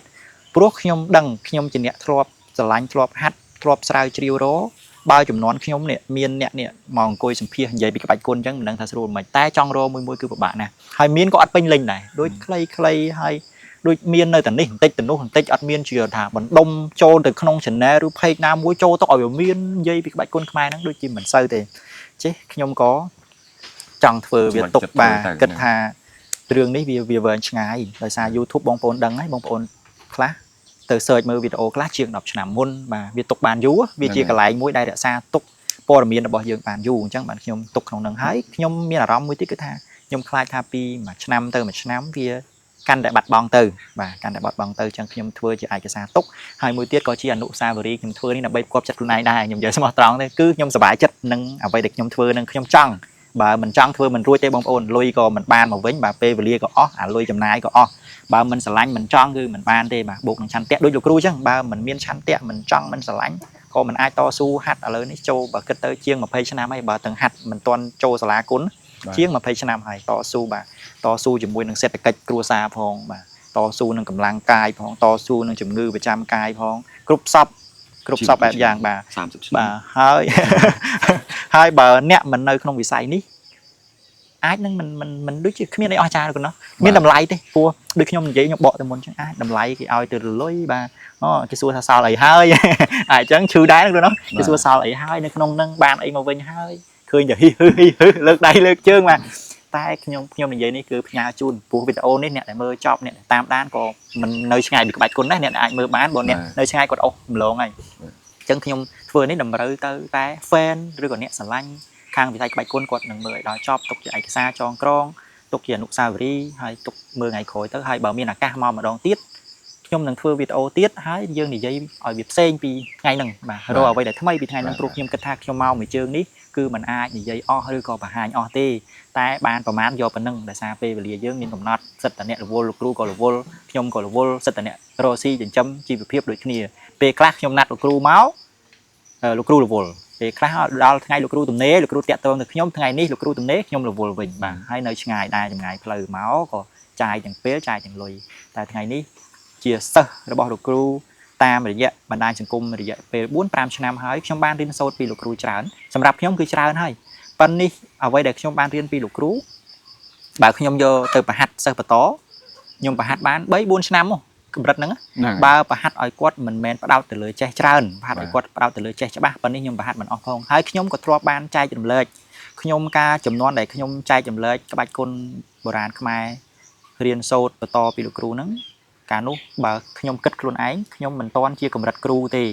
ព្រោះខ្ញុំដឹងខ្ញុំជាអ្នកធ្លាប់ស្រឡាញ់ធ្លាប់ហាត់ធ្លាប់ស្រាវជ្រាវរបើចំនួនខ្ញុំនេះមានអ្នកនេះមកអង្គុយសម្ភាសនិយាយពីក្បាច់គុណអញ្ចឹងមិនដឹងថាស្រួលមិនតែចង់រមួយគឺពិបាកណាស់ហើយមានក៏អត់ពេញលេញដែរដូចខ្លីហើយដូចមាននៅតែនេះបន្តិចទៅនោះបន្តិចអត់មានជឿថាបណ្ដុំចូលទៅក្នុង channel ឬ page ណាមួយចូលទៅឲ្យវាមាននិយាយពីក្បាច់គុណខ្មែរហ្នឹងដូចជាមិនសូវទេចេះខ្ញុំក៏ចង់ធ្វើវាទុកបាទគិតថារឿងនេះវាវែងឆ្ងាយដោយសារ YouTube បងប្អូនដឹងហើយបងប្អូនខ្លះទៅ search មើលវីដេអូខ្លះជាង10ឆ្នាំមុនបាទវាទុកបានយូរវាជាកន្លែងមួយដែលរក្សាទុកព័ត៌មានរបស់យើងបានយូរអញ្ចឹងបាទខ្ញុំទុកក្នុងនឹងហើយខ្ញុំមានអារម្មណ៍មួយទៀតគឺថាខ្ញុំខ្លាចថាពីមួយឆ្នាំទៅមួយឆ្នាំវាកាន់តែបាត់បង់ទៅបាទកាន់តែបាត់បង់ទៅអញ្ចឹងខ្ញុំធ្វើជាឯកសារទុកហើយមួយទៀតក៏ជាអនុស្សាវរីយ៍ខ្ញុំធ្វើនេះដើម្បីផ្គាប់ចិត្តខ្លួនឯងដែរខ្ញុំនិយាយស្មោះត្រង់ទេគឺខ្ញុំសប្បាយចិត្តនឹងអ្វីដែលខ្ញុំធ្វើនឹងខ្ញុំចង់បើមិនចង់ធ្វើមិនរួចទេបងប្អូនលុយក៏មិនបានមកវិញបាទពេលវេលាក៏អស់អាលុយចំណាយក៏អស់បើមិនស្រឡាញ់មិនចង់គឺមិនបានទេបាទបូកនឹងឆន្ទៈដូចលោកគ្រូអញ្ចឹងបើមិនមានឆន្ទៈមិនចង់មិនស្រឡាញ់ក៏មិនអាចតស៊ូហាត់ឥឡូវនេះចូលបើគិតទៅជាង20ឆ្នាំហើយបើទាំងហាត់មិនទាន់ចូលសាលាគុណជាង20ឆ្នាំហើយតស៊ូបាទតស៊ូជាមួយនឹងសេដ្ឋកិច្ចគ្រួសារផងបាទតស៊ូនឹងកម្លាំងកាយផងតស៊ូនឹងជំងឺប្រចាំកាយផងគ្រប់សពបែបយ៉ាងបាទ30បាទហើយបើអ្នកមិននៅក្នុងវិស័យនេះអាចនឹងមិនដូចជាគ្មានអីអស្ចារ្យទេណោះមានតម្លៃទេព្រោះដូចខ្ញុំនិយាយខ្ញុំបកទៅមុនចឹងអាចតម្លៃគេឲ្យទៅលុយបាទគេសួរថាសល់អីហើយអាចចឹងឈឺដែរហ្នឹងណោះគេសួរសល់អីហើយនៅក្នុងហ្នឹងបានអីមកវិញហើយឃើញតែហ៊ីលើកដៃលើកជើងបាទតែខ្ញុំនិយាយនេះគឺផ្ញើជូនព្រោះវីដេអូនេះអ្នកដែលមើលចប់អ្នកតាមដានក៏មិននៅឆ្ងាយពីក្បាច់គុណដែរអ្នកអាចមើលបានបើអ្នកនៅឆ្ងាយគាត់អស់ម្លងហើយអញ្ចឹងខ្ញុំធ្វើនេះតម្រូវទៅតែ fan ឬក៏អ្នកស្រឡាញ់ខាងវិស័យក្បាច់គុណគាត់នឹងមើលឲ្យដល់ចប់ទុកជាឯកសារចងក្រងទុកជាអនុស្សាវរីយ៍ហើយទុកមើលថ្ងៃក្រោយទៅហើយបើមានឱកាសមកម្ដងទៀតខ្ញុំនឹងធ្វើវីដេអូទៀតហើយយើងនិយាយឲ្យវាផ្សេងពីថ្ងៃហ្នឹងបាទរកអ្វីដែលថ្មីពីថ្ងៃហ្នឹងព្រោះខ្ញុំគិតថាខ្ញុំមកមួយជើងនេះគឺมันអាចនិយាយអស់ឬក៏បង្ហាញអស់ទេតែបានប្រមាណយកប៉ុណ្ណឹងដោយសារពេលវេលាយើងមានកំណត់សិតតអ្នករវល់លោកគ្រូក៏រវល់ខ្ញុំក៏រវល់សិតតអ្នករស់ស៊ីចិញ្ចឹមជីវភាពដូចគ្នាពេលខ្លះខ្ញុំណាត់លោកគ្រូមកលោកគ្រូរវល់ពេលខ្លះដល់ថ្ងៃលោកគ្រូទំនេរលោកគ្រូតាក់ទងទៅខ្ញុំថ្ងៃនេះលោកគ្រូទំនេរខ្ញុំរវល់វិញបាទហើយនៅឆ្ងាយដែរចម្ងាយផ្លូវមកក៏ចាយទាំងពេលចាយទាំងលុយតែថ្ងៃនេះជាសិស្សរបស់លោកគ្រូតាមរយៈបណ្ដាញសង្គមរយៈពេល 4-5 ឆ្នាំហើយខ្ញុំបានរៀនសូត្រពីលោកគ្រូច្រើនសម្រាប់ខ្ញុំគឺច្រើនហើយប៉ុន្តែនេះអ្វីដែលខ្ញុំបានរៀនពីលោកគ្រូបើខ្ញុំយកទៅប្រហាត់សិស្សបន្តខ្ញុំប្រហាត់បាន 3-4 ឆ្នាំមកកម្រិតហ្នឹងបើប្រហាត់ឲ្យគាត់មិនមែនផ្ដោតទៅលើចេះច្រើនប្រហាត់ឲ្យគាត់ផ្ដោតទៅលើចេះច្បាស់ប៉ុន្តែខ្ញុំប្រហាត់មិនអស់ផងហើយខ្ញុំក៏ធ្លាប់បានចែករំលែកខ្ញុំការចំនួនដែលខ្ញុំចែករំលែកក្បាច់គុណបុរាណខ្មែររៀនសូត្របន្តពីលោកគ្រូហ្នឹងកាលនោះបើខ្ញុំគិតខ្លួនឯងខ្ញុំមិនទាន់ជាកម្រិតគ្រូទេ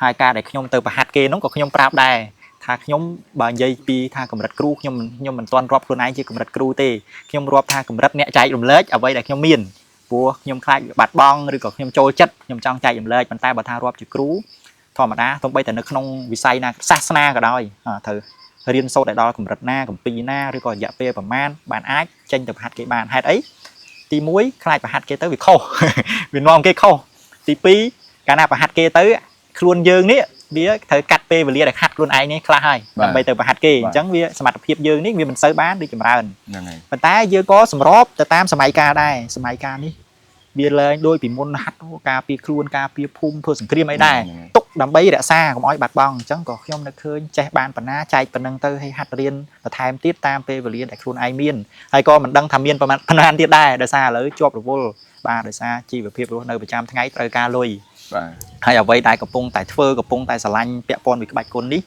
ហើយការដែលខ្ញុំទៅប្រហាត់គេនោះក៏ខ្ញុំប្រាប់ដែរថាខ្ញុំបើនិយាយពីថាកម្រិតគ្រូខ្ញុំមិនទាន់រាប់ខ្លួនឯងជាកម្រិតគ្រូទេខ្ញុំរាប់ថាកម្រិតអ្នកចែករំលែកអ្វីដែលខ្ញុំមានព្រោះខ្ញុំខ្លាចបាត់បង់ឬក៏ខ្ញុំចូលចិត្តខ្ញុំចង់ចែករំលែកប៉ុន្តែបើថារាប់ជាគ្រូធម្មតាទោះបីតែនៅក្នុងវិស័យណាសាសនាក៏ដោយត្រូវ រៀនសូត្រឲ្យដល់កម្រិតណាកម្ពីណាឬក៏រយៈពេលប្រមាណបានអាចចេញទៅប្រហាត់គេបានហេតុអីទី1ខ្លាចប្រហាត់គេទៅវាខុស វានាំគេខុសទី2កាលណាប្រហាត់គេទៅខ្លួនយើងនេះវាត្រូវកាត់ពេលវេលាដែលហាត់ខ្លួនឯងនេះខ្លះហើយដើម្បីទៅប្រហាត់គេអញ្ចឹងវាសមត្ថភាពយើងនេះវាមិនសូវបានដូចចម្រើនហ្នឹងហើយប៉ុន្តែយើងក៏សម្របទៅតាមសម័យកាលដែរសម័យកាលនេះវាឡើងដូចពីមុនហាត់ការពារខ្លួនការពារភូមិធ្វើសង្គ្រាមអីដែរទុកដើម្បីរក្សាកុំឲ្យបាត់បង់អញ្ចឹងក៏ខ្ញុំនឹកឃើញចេះបានប៉ុណ្ណាចែកប៉ុណ្ណឹងទៅឲ្យហាត់រៀនបន្ថែមទៀតតាមពេលវេលាដែលខ្លួនឯងមានហើយក៏មិនដឹងថាមានប៉ុន្មានទៀតដែរដោយសារឥឡូវជាប់រវល់បាទដោយសារជីវភាពរស់នៅប្រចាំថ្ងៃត្រូវការលុយបាទហើយអ្វីដែលកំពុងតែធ្វើកំពុងតែស្រឡាញ់ពាក់ព័ន្ធvớiក្បាច់គុណនេះ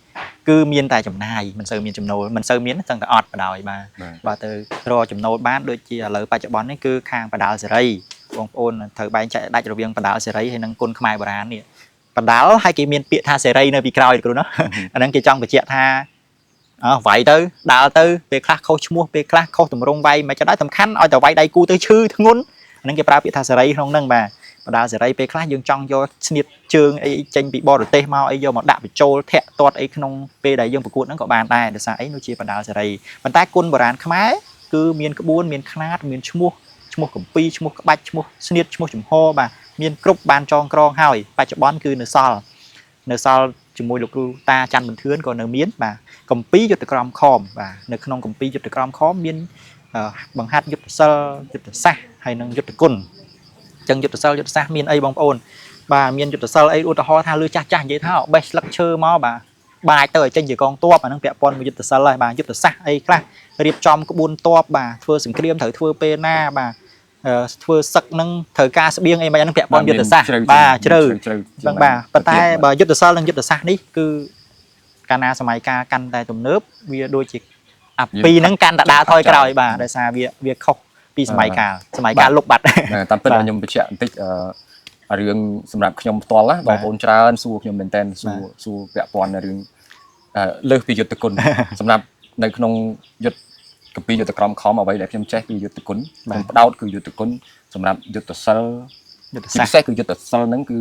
គឺមានតែចំណាយមិនសូវមានចំណូលមិនសូវមានចឹងតែអត់បដ ாய் បាទទៅរកចំណូលបានដូចជាឥឡូវបច្ចុប្បន្ននេះគឺខាងបដាល់សេរីបងប្អូនត្រូវបែងចែកដាច់រវាងបដាល់សេរីហើយនិងគុណខ្មែរបុរាណនេះបដាល់ហើយគេមានពាក្យថាសេរីនៅពីក្រោយគ្រូណាអាហ្នឹងគេចង់បញ្ជាក់ថាវាយទៅដាល់ទៅពេលខ្លះខុសឈ្មោះពេលខ្លះខុសតម្រងវាយមិនចាំដែរសំខាន់ឲ្យតែវាយដៃគូទៅឈឺធ្ងន់អាហ្នឹងគេប្រើពាក្យថាសេរីក្នុងហ្នឹងបាទបដាល់សេរីពេលខ្លះយើងចង់យកស្នៀតជើងអីចេញពីបរទេសមកអីយកមកដាក់បញ្ចូលធាក់ទាត់អីក្នុងពេលដែលយើងប្រកួតហ្នឹងក៏បានដែរដោយសារអីនោះជាបដាល់សេរីប៉ុន្តែគុណបុរាណខ្មែរគឺមានក្បួនមានខ្នាតមានឈ្មោះកម្ពីឈ្មោះក្បាច់ឈ្មោះស្នៀតឈ្មោះចំហបាទមានគ្រប់បានចងក្រងហើយបច្ចុប្បន្នគឺនៅសល់ជាមួយលោកគ្រូតាច័ន្ទបន្ទឿនក៏នៅមានបាទកម្ពីយុទ្ធក្រមខមបាទនៅក្នុងកម្ពីយុទ្ធក្រមខមមានបង្ហាត់យុទ្ធសិលយុទ្ធសាស្ត្រហើយនិងយុទ្ធគុណចឹងយុទ្ធសិលយុទ្ធសាស្ត្រមានអីបងប្អូនបាទមានយុទ្ធសិលអីឧទាហរណ៍ថាលើចាស់និយាយថាបេះស្លឹកឈើមកបាទបាច់ទៅឲ្យចេញជាកងទ័ពអានឹងពាក់ព័ន្ធមួយយុទ្ធសិលហើយបាទយុទ្ធសាស្ត្រអីខ្លះរៀបចំក្បួនទ័ពបាទធ្វើសង្គ្រាមត្រូវធ្វើពេលណាបាទធ្វើសឹកនឹងត្រូវការស្បៀងអីមិនអានឹងពាក់ព័ន្ធយុទ្ធសាស្ត្របាទជ្រៅហ្នឹងបាទប៉ុន្តែបើយុទ្ធសិលនិងយុទ្ធសាស្ត្រនេះគឺកាលណាសម័យកាលកាន់តែទំនើបវាដូចជាអាពីហ្នឹងកាន់តែដើរថយក្រោយបាទដោយសារវាខុសពីសម័យកាលលុបបាត់តាមពិតខ្ញុំបញ្ជាក់បន្តិចរឿងសម្រាប់ខ្ញុំផ្ទាល់ណាបងប្អូនច្រើនសួរខ្ញុំមែនតើសួរពាក់ព័ន្ធនឹងរឿងលើសពីយុទ្ធគុណសម្រាប់នៅក្នុងយុទ្ធកម្ពីយុទ្ធក្រមខំអ្វីដែលខ្ញុំចេះពីយុទ្ធគុណខ្ញុំផ្ដោតគឺយុទ្ធគុណសម្រាប់យុទ្ធសិលយុទ្ធសាស្ត្រគឺយុទ្ធសិលហ្នឹងគឺ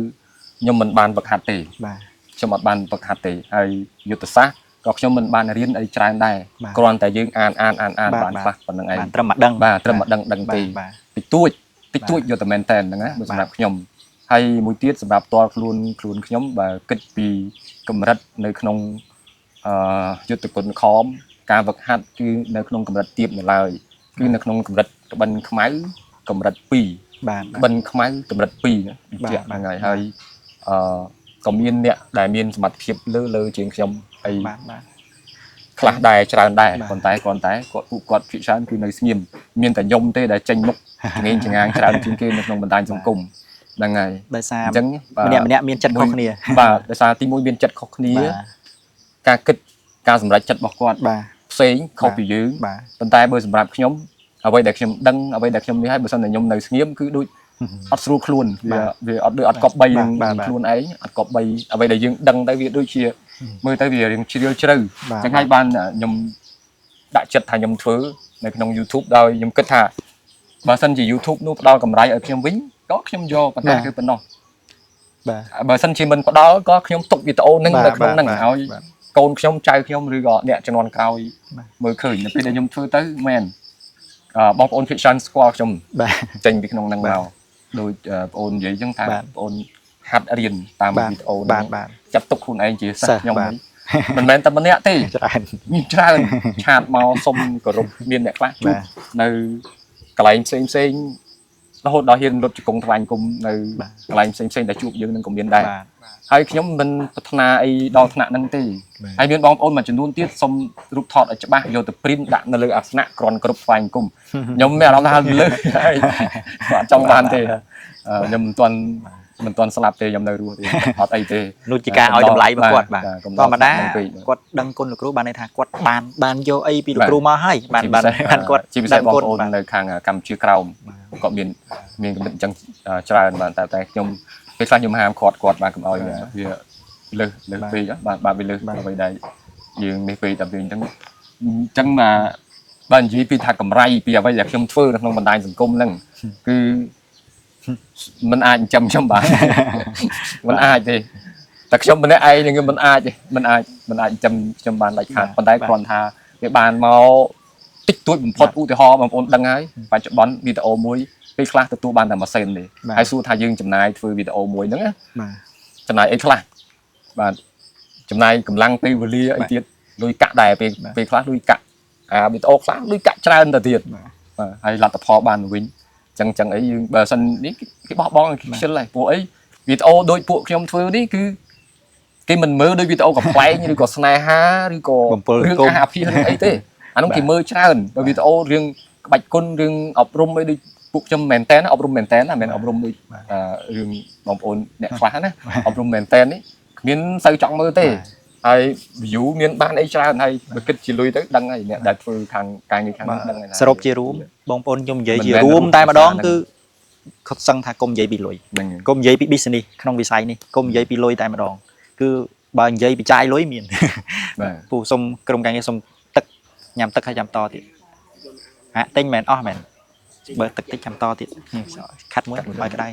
ខ្ញុំមិនបានវឹកហាត់ទេបាទខ្ញុំអត់បានវឹកហាត់ទេហើយយុទ្ធសាស្ត្រក៏ខ្ញុំមិនបានរៀនអីច្រើនដែរគ្រាន់តែយើងអានបានខ្លះប៉ុណ្្នឹងឯងត្រឹមមកដឹងបាទត្រឹមមកដឹងទេតិចតួចយកតែមែនតែនហ្នឹងណាសម្រាប់ខ្ញុំហើយមួយទៀតសម្រាប់ផ្ទាល់ខ្លួនខ្ញុំបើគិតពីកម្រិតនៅក្នុងយុទ្ធគុណខំការវឹកហាត់គឺនៅក្នុងកម្រិតទាបនៅឡើយគឺនៅក្នុងកម្រិតក្បិនខ្មៅកម្រិត2បាទក្បិនខ្មៅកម្រិត2ណាជាក់ហ្នឹងហើយក៏មានអ្នកដែលមានសមត្ថភាពលើជាងខ្ញុំហើយខ្លះដែរច្រើនដែរប៉ុន្តែពួកគាត់ភាគច្រើនគឺនៅស្ងៀមមានតែខ្ញុំទេដែលចេញមុខចងាងច្រើនជាងគេនៅក្នុងបណ្ដាញសង្គមហ្នឹងហើយដោយសារអញ្ចឹងម្នាក់មានចិត្តខុសគ្នាបាទដោយសារទីមួយមានចិត្តខុសគ្នាការគិតការសម្រេចចិត្តរបស់គាត់ផ្សេងខុសពីយើងប៉ុន្តែបើសម្រាប់ខ្ញុំអ្វីដែលខ្ញុំដឹងអ្វីដែលខ្ញុំនេះហើយបើសិនតែខ្ញុំនៅស្ងៀមគឺដូចអត់ស្រួលខ្លួនវាអត់ដូចអត់កប់3នឹងខ្លួនឯងអត់កប់3អ្វីដែលយើងដឹងទៅវាដូចជាមើលទៅវារៀងជ្រាលជ្រៅអញ្ចឹងហើយបានខ្ញុំដាក់ចិត្តថាខ្ញុំធ្វើនៅក្នុង YouTube ដោយខ្ញុំគិតថាបើសិនជា YouTube នោះផ្ដល់កម្រៃឲ្យខ្ញុំវិញក៏ខ្ញុំយកប៉ុន្តែគឺប៉ុណ្ណោះបាទបើសិនជាមិនផ្ដល់ក៏ខ្ញុំទុកវីដេអូនឹងនៅក្នុងហ្នឹងឲ្យកូនខ្ញុំចៅខ្ញុំឬក៏អ្នកជំនាន់ក្រោយមើលឃើញនៅពេលដែលខ្ញុំធ្វើទៅមែនបងប្អូន fiction ស្គាល់ខ្ញុំចេញពីក្នុងហ្នឹងមកដូចបងប្អូននិយាយអញ្ចឹងថាបងប្អូនហាត់រៀនតាមវីដេអូហ្នឹងចាត់ទុកខ្លួនឯងជាសិស្សខ្ញុំមិនមែនតែម្នាក់ទេច្រើនឆាតមកសុំគោរពមានអ្នកខ្លះជួបនៅកន្លែងផ្សេងរហូតដល់ហ៊ានលុតជង្គង់ថ្វាយគុំនៅកន្លែងផ្សេងដែលជួបយើងនឹងក៏មានដែរហើយខ្ញុំមិនប្រាថ្នាអីដល់ថ្នាក់ហ្នឹងទេហើយមានបងប្អូនមួយចំនួនទៀតសុំរូបថតឲ្យច្បាស់យកទៅព្រីនដាក់នៅលើអាសនៈគ្រាន់គ្រប់ថ្វាយគុំខ្ញុំមានអារម្មណ៍ថាលើហើយអត់ចង់បានទេខ្ញុំមិនទាន់ស្លាប់ទេខ្ញុំនៅរស់ទេអត់អីទេនោះជាការឲ្យតម្លៃរបស់គាត់បាទធម្មតាគាត់ដឹងគុណលោកគ្រូបានន័យថាគាត់បានយកអីពីលោកគ្រូមកហើយបានគាត់ជាពិសេសបងប្អូននៅខាងកម្ពុជាក្រោមគាត់មានគំនិតអញ្ចឹងច្រើនបាទតែខ្ញុំពេលខ្លះខ្ញុំហាមគាត់បានកុំឲ្យវាលើសពេកបាទវាលើសអ្វីដែលយើងនេះពេកតែវាអញ្ចឹងបាទនិយាយពីថាកម្រៃពីអ្វីដែលខ្ញុំធ្វើនៅក្នុងបណ្ដាញសង្គមហ្នឹងគឺมันអាចចិញ្ចឹមខ្ញុំបានมันអាចទេ តែខ្ញុំម្នាក់ឯងនឹងមិនអាចចាំបានដាច់ខាតប៉ុន្តែគ្រាន់ថាវាបានមកតិចតួចបំផុតឧទាហរណ៍បងប្អូនដឹងហើយបច្ចុប្បន្នវីដេអូមួយពេលខ្លះទទួលបានតែម៉ាស៊ីនទេហើយសួរថាយើងចំណាយធ្វើវីដេអូមួយហ្នឹងណា បាទ ចំណាយអីខ្លះបាទចំណាយកម្លាំងពេលវេលាអីទៀតលុយកាក់ដែរពេលខ្លះលុយកាក់វីដេអូខ្លះលុយកាក់ច្រើនទៅទៀតបាទហើយលទ្ធផលបានវិញចឹងអីយើងបើសិននេះគេបោះបង់ខ្ជិលហើយពួកអីវីដេអូដូចពួកខ្ញុំធ្វើនេះគឺគេមិនមើលដូចវីដេអូកំ pl ែងឬក៏ស្នេហាឬក៏រឿងអាភិរឿងអីទេអានោះគេមើលច្រើនបើវីដេអូរឿងក្បាច់គុណរឿងអប់រំអីដូចពួកខ្ញុំមែនតើអប់រំមែនតើណាមិនអប់រំដូចរឿងបងប្អូនអ្នកខ្លះណាអប់រំមែនតើនេះគ្មានសូវចង់មើលទេហើយ view មានបានអីច្រើនហើយបើគិតជាលុយទៅដឹងហើយអ្នកដែលធ្វើខាងការងារខាងនេះដឹងហើយ សរុបជារួមបងប្អូនខ្ញុំនិយាយជារួមតែម្ដងគឺខុសសឹងថាកុំនិយាយពីលុយកុំនិយាយពី business ក្នុងវិស័យនេះកុំនិយាយពីលុយតែម្ដងគឺបើនិយាយពីចាយលុយមាន បាទ ពូសុំក្រុមការងារសុំទឹកញ៉ាំទឹកហើយចាំតទៀតហាក់ទិញមិនអស់មែនបើទឹកតិចចាំតទៀតខាត់មួយឲ្យក្តៅ